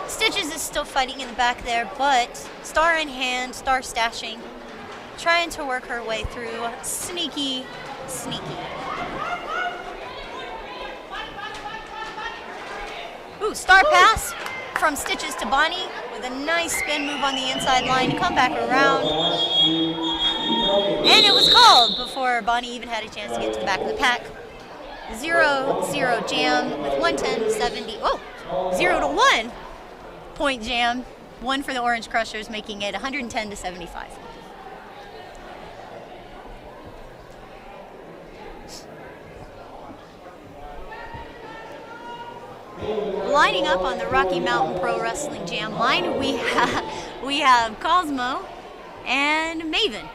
Stitches is still fighting in the back there, but star in hand, star stashing, trying to work her way through. Sneaky, sneaky. Ooh, star pass from Stitches to Bonnie with a nice spin move on the inside line to come back around. And it was called before Bonnie even had a chance to get to the back of the pack. 0-0 jam with 110-70. Oh, 0-1 point jam. 1 for the Orange Crushers, making it 110-75. Lining up on the Rocky Mountain Pro Wrestling Jam line, we have Cosmo and Maven.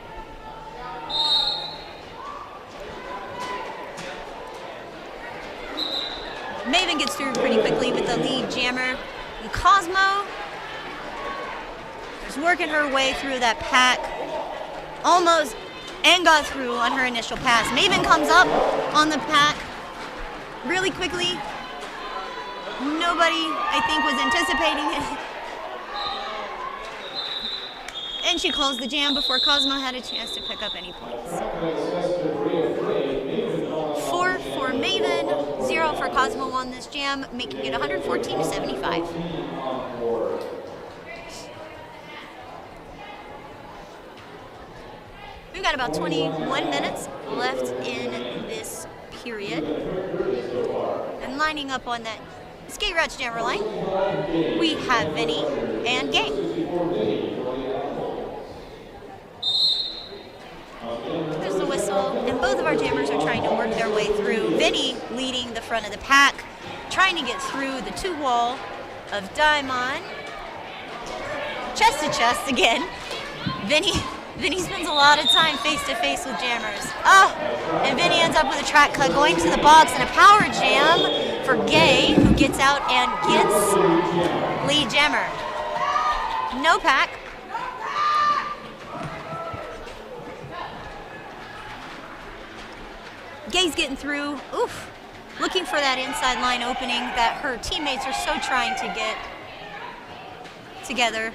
Maven gets through pretty quickly with the lead jammer. And Cosmo is working her way through that pack. Almost, and got through on her initial pass. Maven comes up on the pack really quickly. Nobody, I think, was anticipating it. And she calls the jam before Cosmo had a chance to pick up any points. 4 for Maven, 0 for Cosmo on this jam, making it 114 to 75. We've got about 21 minutes left in this period. And lining up on that Skate Rats jammer line, we have Vinni and Gay. There's the whistle, and both of our jammers are trying to work their way through. Vinni leading the front of the pack, trying to get through the 2-wall of Daimon. Chest to chest again. Vinni spends a lot of time face-to-face with jammers. And Vinni ends up with a track cut going to the box and a power jam for Gay, who gets out and gets lead jammer. No pack. Gay's getting through. Oof. Looking for that inside line opening that her teammates are so trying to get together.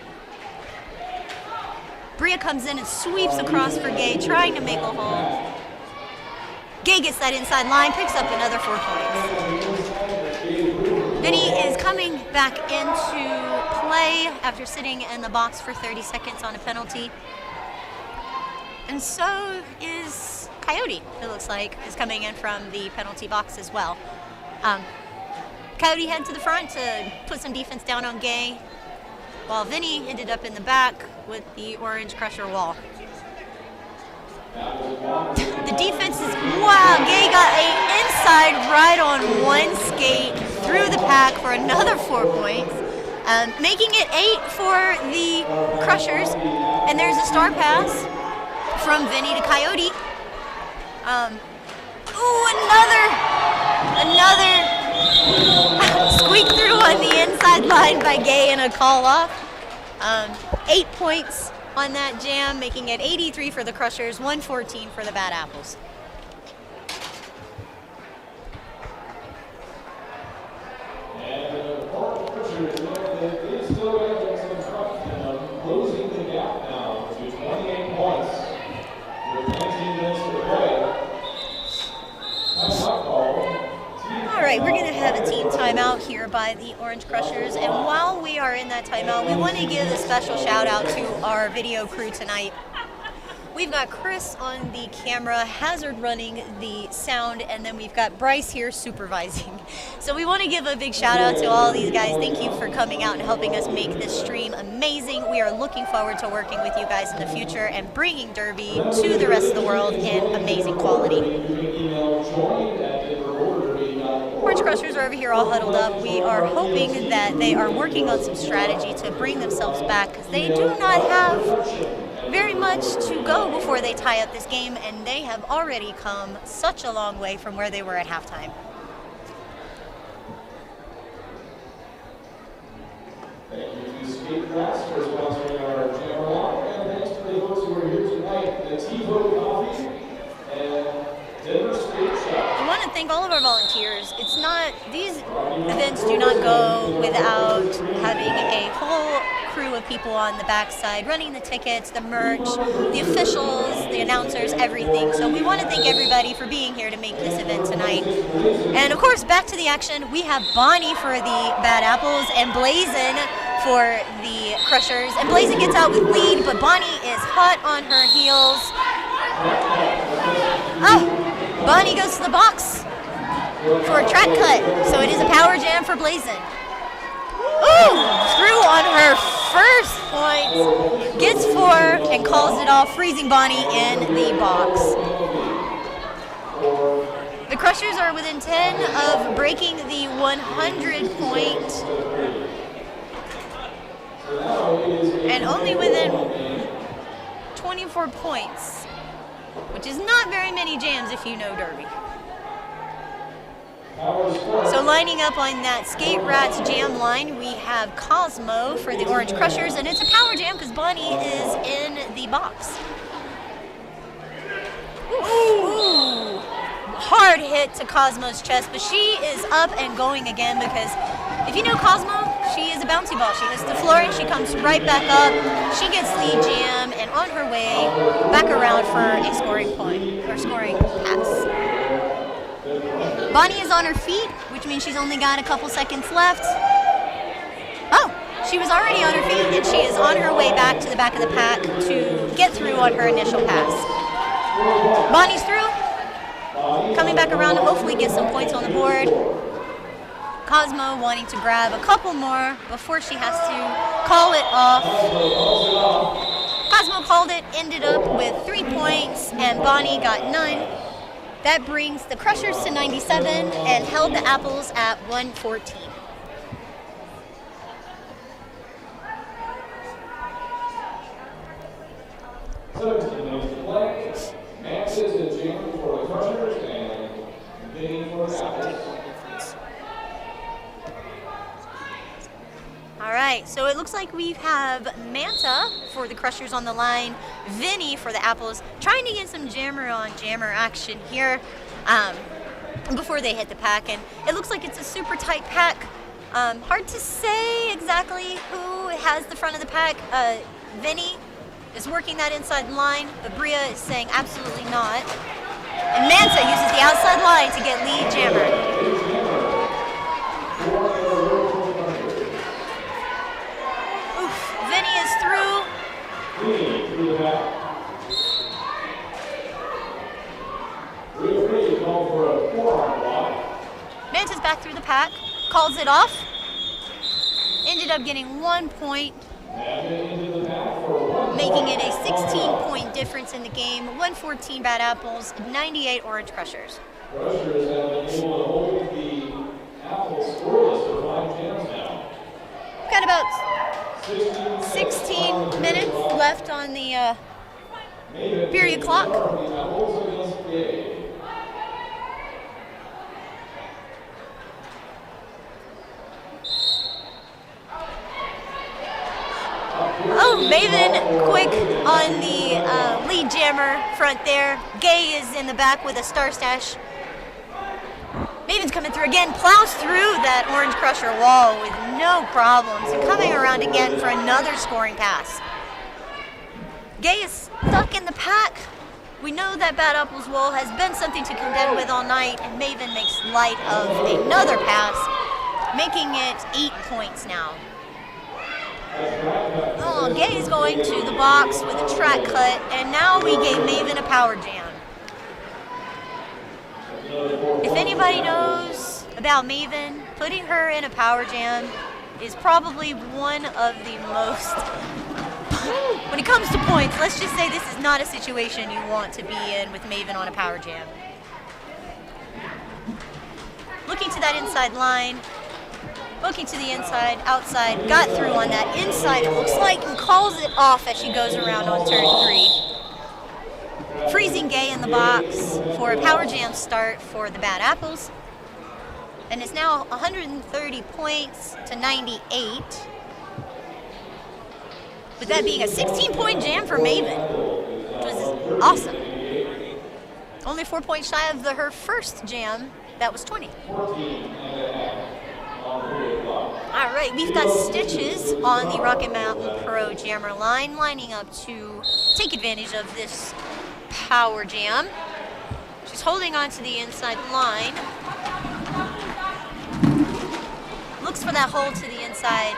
Bria comes in and sweeps across for Gay, trying to make a hole. Gay gets that inside line, picks up another 4 points. Vinni is coming back into play after sitting in the box for 30 seconds on a penalty. And so is Coyote, it looks like, is coming in from the penalty box as well. Coyote head to the front to put some defense down on Gay, while Vinni ended up in the back with the orange crusher wall. The defense is, wow, Gay got a inside right on one skate through the pack for another 4 points, making it 8 for the crushers. And there's a star pass from Vinni to Coyote. Another squeak through on the inside line by Gay and a call off. 8 points on that jam, making it 83 for the Crushers, 114 for the Bad Apples. And the Crushers know that they still have some front and closing the gap now to 28 points with 19 minutes to play. Timeout call. All right, we're going to have a team timeout here by the Orange Crushers, and while we are in that timeout, we want to give a special shout out to our video crew tonight. We've got Chris on the camera, Hazard running the sound, and then we've got Bryce here supervising. So we want to give a big shout out to all these guys. Thank you for coming out and helping us make this stream amazing. We are looking forward to working with you guys in the future and bringing Derby to the rest of the world in amazing quality. Orange Crushers are over here all huddled up. We are hoping that they are working on some strategy to bring themselves back, because they do not have very much to go before they tie up this game, and they have already come such a long way from where they were at halftime. Thank you to Skate Rats for sponsoring our channel line, and thanks to the folks who are here tonight, the T-Vote Coffee and Denver Skate Shop. I want to thank all of our volunteers. It's not, these events do not go without having a whole crew of people on the backside running the tickets, the merch, the officials, the announcers, everything. So we want to thank everybody for being here to make this event tonight. And of course, back to the action, we have Bonnie for the Bad Apples and Blazin for the Crushers. And Blazin gets out with lead, but Bonnie is hot on her heels. Bonnie goes to the box for a track cut, so it is a power jam for Blazin. Through on her first point, gets 4 and calls it off, freezing Bonnie in the box. The Crushers are within 10 of breaking the 100 point, and only within 24 points, which is not very many jams if you know Derby. So lining up on that Skate Rats jam line, we have Cosmo for the Orange Crushers, and it's a power jam because Bonnie is in the box. hard hit to Cosmo's chest, but she is up and going again because if you know Cosmo, she is a bouncy ball. She hits the floor and she comes right back up. She gets lead jam and on her way back around for a scoring point or scoring pass. Bonnie is on her feet, which means she's only got a couple seconds left. Oh, she was already on her feet and she is on her way back to the back of the pack to get through on her initial pass. Bonnie's through. Coming back around to hopefully get some points on the board. Cosmo wanting to grab a couple more before she has to call it off. Cosmo called it, ended up with 3 points, and Bonnie got none. That brings the Crushers to 97 and held the Apples at 114. Manta is in jam for the Crushers and Vinni for the Apples. All right, so it looks like we have Manta for the Crushers on the line, Vinni for the Apples, trying to get some jammer on jammer action here before they hit the pack. And it looks like it's a super tight pack. Hard to say exactly who has the front of the pack. Vinni is working that inside line, but Bria is saying absolutely not. And Manta uses the outside line to get lead jammer. Vinni is through. Manta's back through the pack, calls it off. Ended up getting 1 point, making it a 16-point difference in the game. 114 Bad Apples, 98 Orange Crushers. Crushers have been able to hold the Apples scoreless for 5 jams now. Got about 16 minutes left on the period clock. Oh, Maven quick on the lead jammer front there. Gay is in the back with a star stash. Maven's coming through again, plows through that Orange Crusher wall with no problems, and coming around again for another scoring pass. Gay is stuck in the pack. We know that Bad Apple's wall has been something to contend with all night, and Maven makes light of another pass, making it 8 points now. Oh, Gay is going to the box with a track cut, and now we gave Maven a power jam. If anybody knows about Maven, putting her in a power jam is probably one of the most, when it comes to points, let's just say this is not a situation you want to be in with Maven on a power jam. Looking to that inside line, looking to the inside, outside, got through on that inside, it looks like, and calls it off as she goes around on turn 3. Freezing Gay in the box for a power jam start for the Bad Apples. And it's now 130 points to 98. With that being a 16-point jam for Maven, which was awesome. Only 4 points shy of her first jam, that was 20. All right, we've got Stitches on the Rocket Mountain Pro Jammer line, lining up to take advantage of this power jam. She's holding on to the inside line. Looks for that hole to the inside.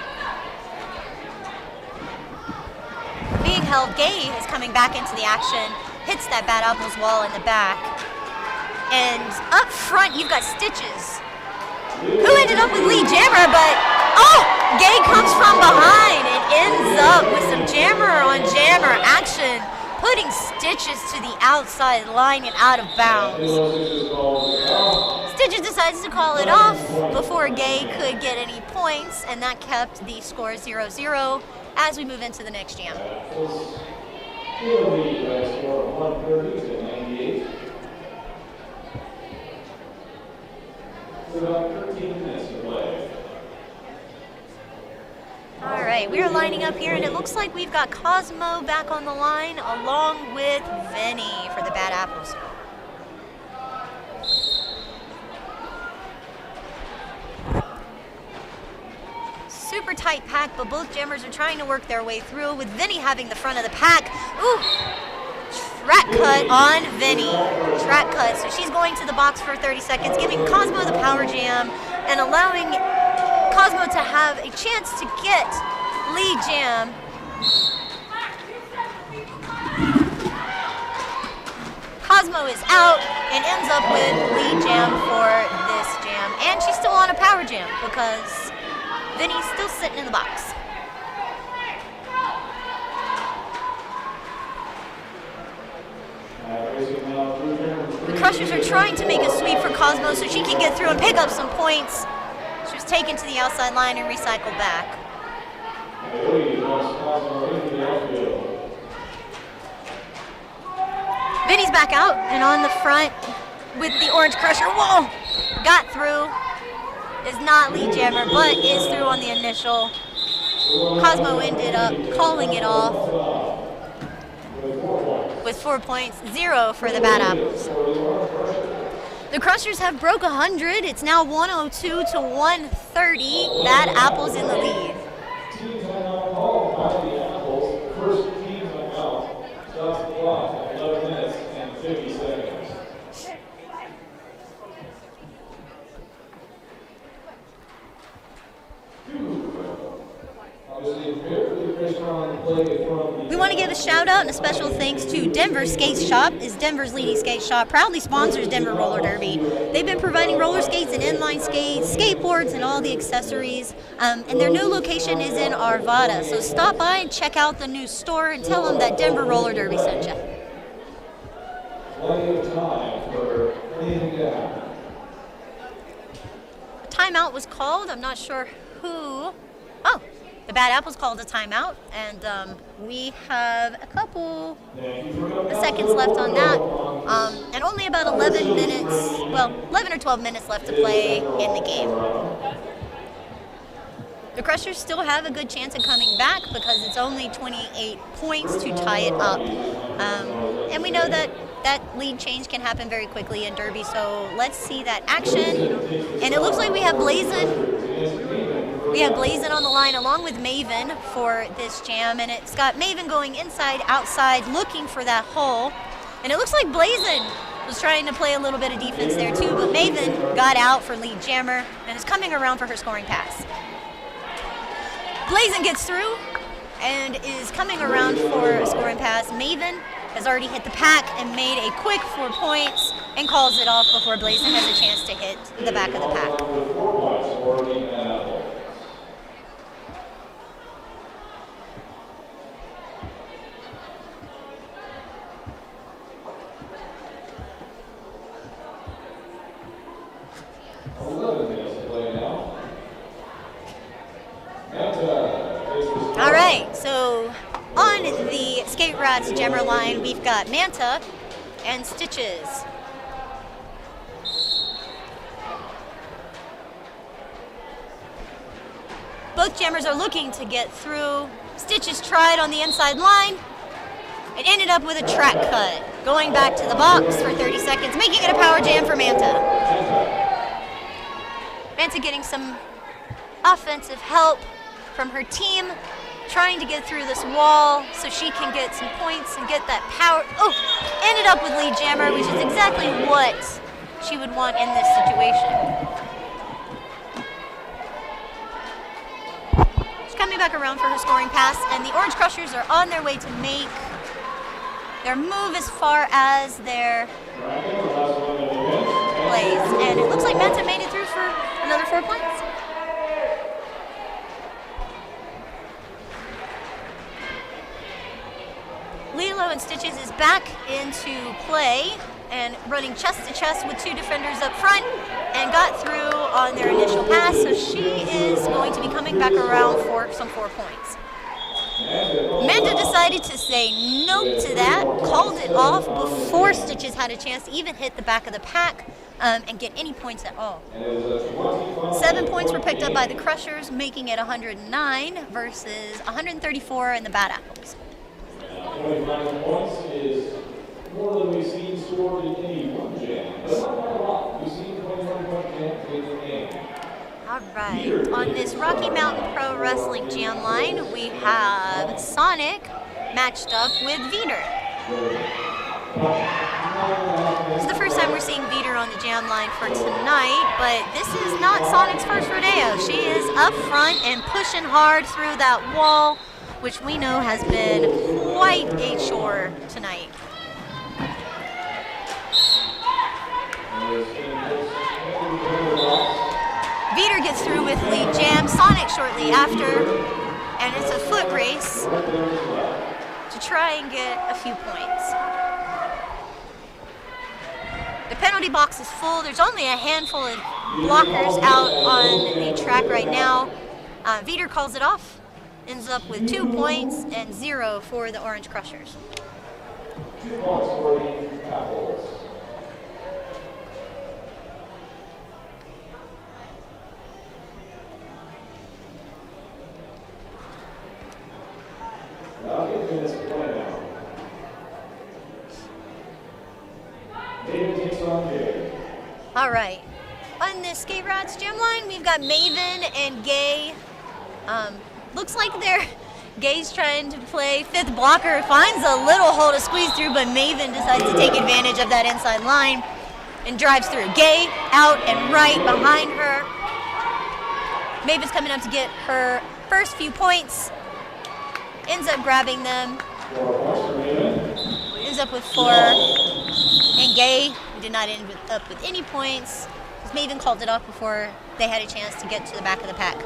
Being held, Gay is coming back into the action, hits that Bad Apple's wall in the back. And up front, you've got Stitches, who ended up with lead jammer, but oh, Gay comes from behind and ends up with some jammer on jammer action, putting Stitches to the outside line and out of bounds. Stitches decides to call it off before Gay could get any points, and that kept the score 0-0 as we move into the next jam. All right, we are lining up here, and it looks like we've got Cosmo back on the line along with Vinni for the Bad Apples. super tight pack, but both jammers are trying to work their way through, with Vinni having the front of the pack. Ooh, track cut on Vinni. Track cut. So she's going to the box for 30 seconds, giving Cosmo the power jam and allowing Cosmo to have a chance to get lead jam. Cosmo is out and ends up with lead jam for this jam. And she's still on a power jam because Vinni's still sitting in the box. The Crushers are trying to make a sweep for Cosmo so she can get through and pick up some points. She was taken to the outside line and recycled back. Vinni's back out and on the front with the orange crusher. Whoa! Got through. Is not lead jammer, but is through on the initial. Cosmo ended up calling it off with 4 points, 0 for the Bad Apples. The Crushers have broke 100. It's now 102 to 130. Bad Apples in the lead. Team timeout called by the Apples. First team timeout. Stops the clock at 11 minutes and 50 seconds. We want to give a shout out and a special thanks to Denver Skate Shop. Is Denver's leading skate shop. Proudly sponsors Denver Roller Derby. They've been providing roller skates and inline skates, skateboards, and all the accessories. And their new location is in Arvada. So stop by and check out the new store and tell them that Denver Roller Derby sent you. Plenty of time for anything to happen. A timeout was called. I'm not sure who. Oh. The Bad Apples called a timeout, and we have a couple of seconds left on that, and only about 11 or 12 minutes left to play in the game. The Crushers still have a good chance of coming back because it's only 28 points to tie it up, and we know that that lead change can happen very quickly in Derby, so let's see that action. And it looks like we have Blazin. We have Blazin on the line along with Maven for this jam, and it's got Maven going inside, outside, looking for that hole. And it looks like Blazin was trying to play a little bit of defense there too, but Maven got out for lead jammer and is coming around for her scoring pass. Blazin gets through and is coming around for a scoring pass. Maven has already hit the pack and made a quick 4 points and calls it off before Blazin has a chance to hit the back of the pack. All right, so on the Skate Rats jammer line, we've got Manta and Stitches. Both jammers are looking to get through. Stitches tried on the inside line. It ended up with a track cut. Going back to the box for 30 seconds, making it a power jam for Manta. Manta getting some offensive help from her team, trying to get through this wall so she can get some points and get that power. Oh, ended up with lead jammer, which is exactly what she would want in this situation. She's coming back around for her scoring pass, and the Orange Crushers are on their way to make their move as far as their plays. And it looks like Manta made it through for another 4 points. Lilo and Stitches is back into play and running chest to chest with two defenders up front and got through on their initial pass, so she is going to be coming back around for some 4 points. Manta decided to say nope to that, called it off before Stitches had a chance to even hit the back of the pack and get any points at all. 7 points were picked up by the Crushers, making it 109 versus 134 in the Bad Apples. 25 points is more than we've seen scored in any one jam. But not quite a lot. We've seen 25 point jams in the game. All All right, on this Rocky Mountain Pro Wrestling Jam line, we have Sonic matched up with Veeder. This is the first time we're seeing Veeder on the jam line for tonight, but this is not Sonic's first rodeo. She is up front and pushing hard through that wall, which we know has been quite a chore tonight. Veeder gets through with lead jam, Sonic shortly after, and it's a foot race to try and get a few points. The penalty box is full. There's only a handful of blockers out on the track right now. Veeder calls it off, ends up with 2 points and 0 for the Orange Crushers. 2 points for the Apples. Now 8 minutes to play now. Maven takes on Gay. All right. On this Skate Rats jam line, we've got Maven and Gay. Looks like Gay's trying to play fifth blocker, finds a little hole to squeeze through, but Maven decides to take advantage of that inside line and drives through. Gay out and right behind her. Maven's coming up to get her first few points. Ends up grabbing them. 4 points for Maven. Ends up with 4. And Gay did not end up with any points, because Maven called it off before they had a chance to get to the back of the pack.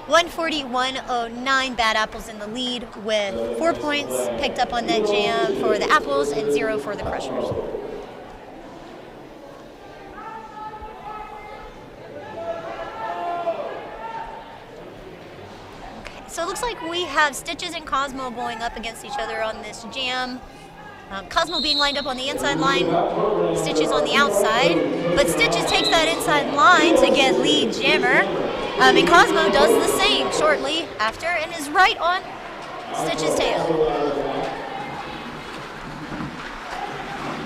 140-109, Bad Apples in the lead with 4 points picked up on that jam for the Apples and 0 for the Crushers. Okay, so it looks like we have Stitches and Cosmo going up against each other on this jam. Cosmo being lined up on the inside line, Stitches on the outside, but Stitches takes that inside line to get lead jammer, and Cosmo does the same shortly after and is right on Stitches' tail.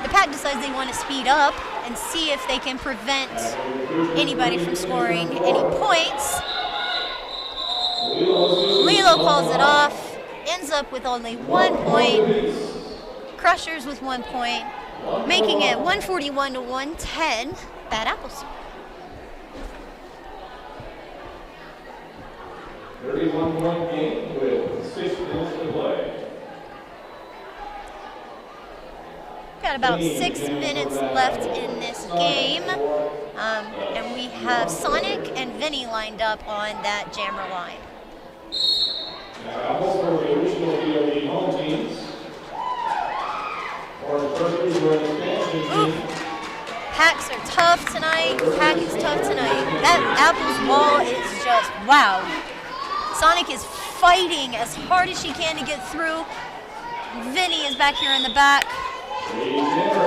The pack decides they want to speed up and see if they can prevent anybody from scoring any points. Lilo calls it off, ends up with only 1 point. Crushers with 1 point, making it 141-110, Bad Apples. 31-point game with 6 minutes to play. Got about 6 minutes left in this game, and we have Sonic and Vinni lined up on that jammer line. Now, Apples for the original VOD home teams. Ooh. Packs are tough tonight. Pack is tough tonight. That Apple's wall is just wow. Sonic is fighting as hard as she can to get through. Vinni is back here in the back,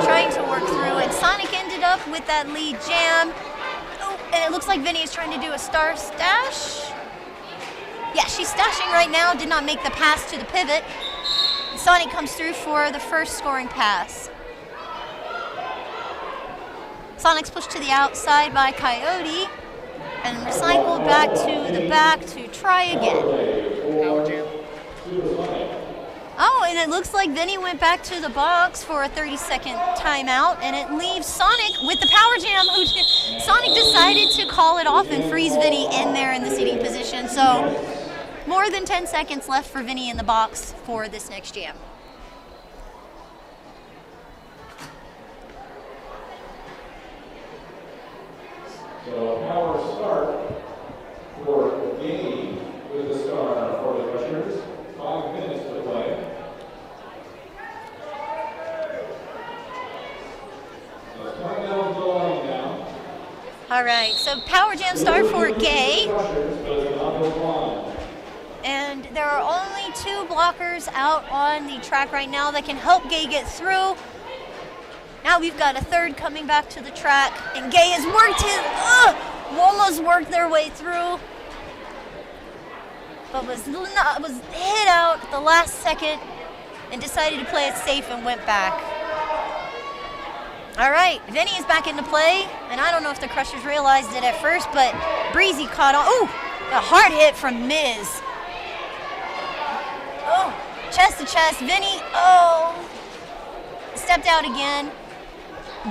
trying to work through, and Sonic ended up with that lead jam. Oh, and it looks like Vinni is trying to do a star stash. Yeah, she's stashing right now. Did not make the pass to the pivot. Sonic comes through for the first scoring pass. Sonic's pushed to the outside by Coyote and recycled back to the back to try again. Oh, and it looks like Vinni went back to the box for a 30-second timeout, and it leaves Sonic with the power jam. Sonic decided to call it off and freeze Vinni in there in the seating position. So more than 10 seconds left for Vinni in the box for this next jam. So power start for Gay with the star for the Crushers. 5 minutes to play. So it's coming down the line now. All right, so power jam start for Gay. And there are only 2 blockers out on the track right now that can help Gay get through. Now we've got a third coming back to the track, and Gay has almost worked their way through, but was hit out at the last second and decided to play it safe and went back. All right, Vinni is back into play, and I don't know if the Crushers realized it at first, but Breezy caught on. Ooh, a hard hit from Miz. Oh, chest to chest, Vinni, oh, stepped out again.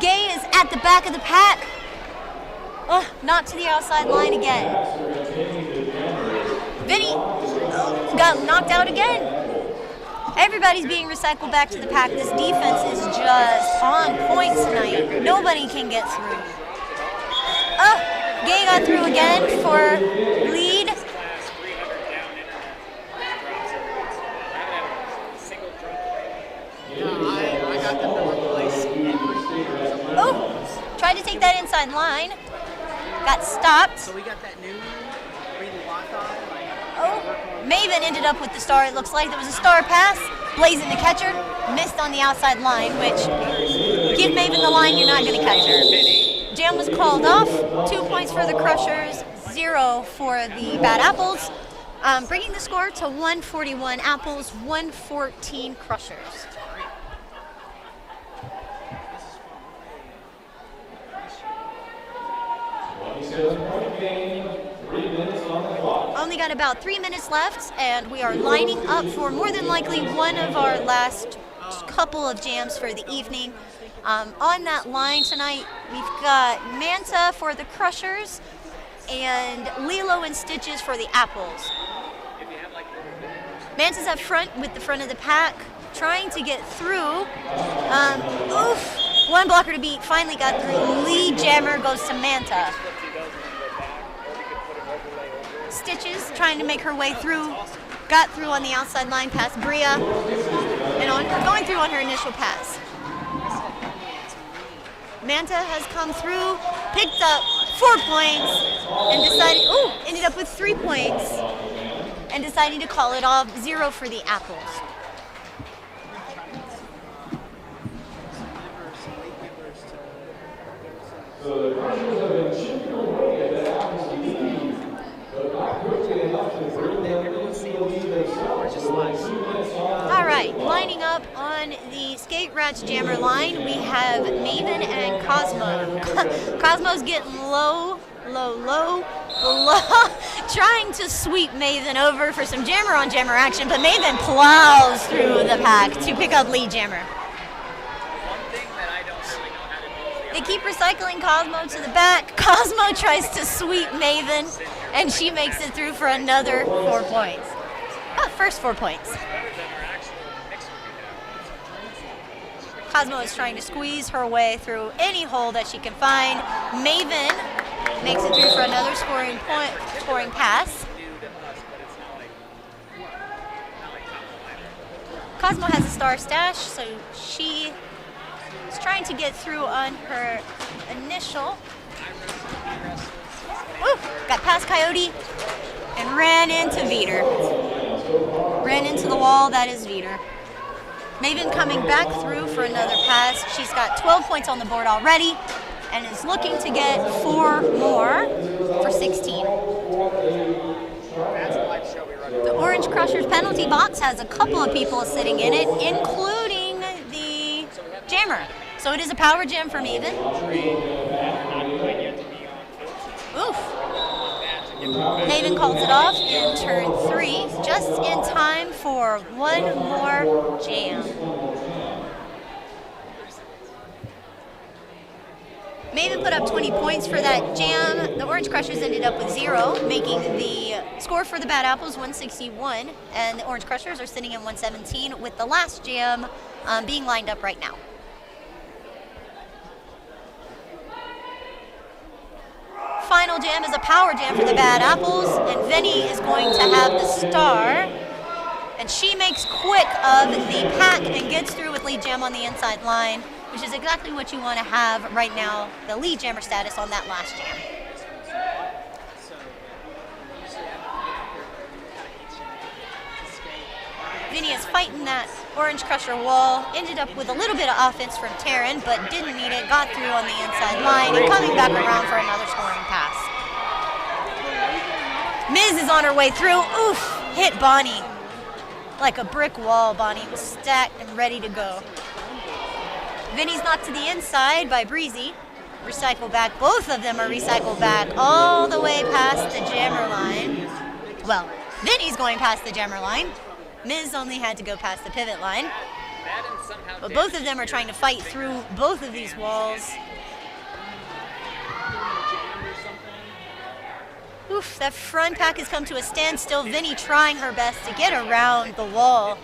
Gay is at the back of the pack. Oh, knocked to the outside line again. Vinni got knocked out again. Everybody's being recycled back to the pack. This defense is just on point tonight. Nobody can get through. Oh, Gay got through again for lead. Oh, tried to take that inside line. Got stopped. So we got that new relock. Oh, Maven ended up with the star, it looks like. There was a star pass. Blazin, the catcher, missed on the outside line, which, give Maven the line, you're not going to catch her. Jam was called off. 2 points for the Crushers, 0 for the Bad Apples. Bringing the score to 141 Apples, 114 Crushers. Only got about 3 minutes left, and we are lining up for more than likely one of our last couple of jams for the evening. On that line tonight, we've got Manta for the Crushers and Lilo and Stitches for the Apples. Manta's up front with the front of the pack, trying to get through. Oof! One blocker to beat, finally got through. Lead jammer goes to Manta. Stitches trying to make her way through, got through on the outside line past Bria, and going through on her initial pass. Manta has come through, picked up 4 points, and ended up with 3 points, and deciding to call it off, 0 for the Apples. So the Crushers have been chipping away at the Apples lead, but not quickly enough to bring them into the lead themselves. All right, lining up on the Skate Rats Jammer line, we have Maven and Cosmo. Cosmo's getting low, trying to sweep Maven over for some jammer on jammer action, but Maven plows through the pack to pick up lead jammer. They keep recycling Cosmo to the back. Cosmo tries to sweep Maven, and she makes it through for another 4 points. First 4 points. Cosmo is trying to squeeze her way through any hole that she can find. Maven makes it through for another scoring pass. Cosmo has a star stash, so she is trying to get through on her initial. Ooh, got past Coyote and ran into Veeder. Ran into the wall, that is Veeder. Maven coming back through for another pass. She's got 12 points on the board already and is looking to get 4 more for 16. The Orange Crushers penalty box has a couple of people sitting in it, including the jammer. So it is a power jam for Maven. Oof. Maven calls it off in turn 3, just in time for one more jam. Maven put up 20 points for that jam. The Orange Crushers ended up with 0, making the score for the Bad Apples 161, and the Orange Crushers are sitting in 117 with the last jam being lined up right now. Final jam is a power jam for the Bad Apples, and Vinni is going to have the star, and she makes quick of the pack and gets through with lead jam on the inside line, which is exactly what you want to have right now, the lead jammer status on that last jam. Vinni is fighting that Orange Crusher wall, ended up with a little bit of offense from Taryn, but didn't need it, got through on the inside line, and coming back around for another scoring pass. Miz is on her way through, oof, hit Bonnie. Like a brick wall, Bonnie was stacked and ready to go. Vinny's knocked to the inside by Breezy. Recycle back. Both of them are recycled back all the way past the jammer line. Well, Vinny's going past the jammer line. Miz only had to go past the pivot line. But both of them are trying to fight through both of these walls. Oof, that front pack has come to a standstill. Vinny trying her best to get around the wall.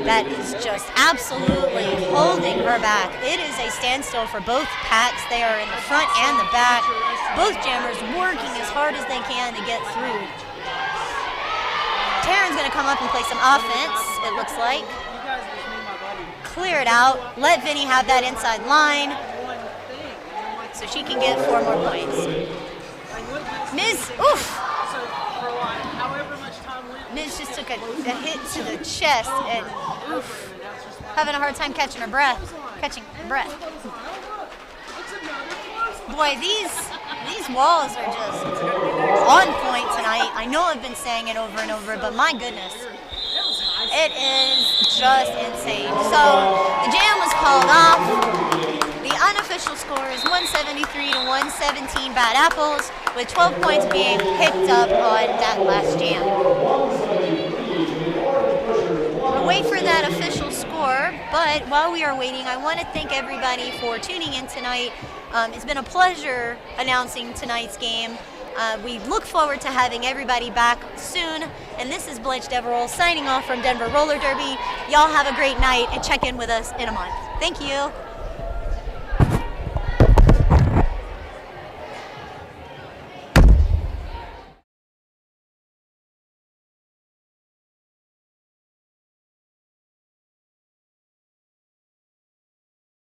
That is just absolutely holding her back. It is a standstill for both packs. They are in the front and the back. Both jammers working as hard as they can to get through. Taryn's going to come up and play some offense, it looks like. Clear it out. Let Vinny have that inside line so she can get 4 more points. Miz, oof! Miz just took a hit to the chest and oof, having a hard time catching her breath. Boy, these walls are just on point tonight. I know I've been saying it over and over, but my goodness, it is just insane. So the jam was called off. The unofficial score is 173 to 117 Bad Apples, with 12 points being picked up on that last jam. We'll wait for that official score, but while we are waiting, I want to thank everybody for tuning in tonight. It's been a pleasure announcing tonight's game. We look forward to having everybody back soon, and this is Blanche Deverell signing off from Denver Roller Derby. Y'all have a great night and check in with us in a month. Thank you.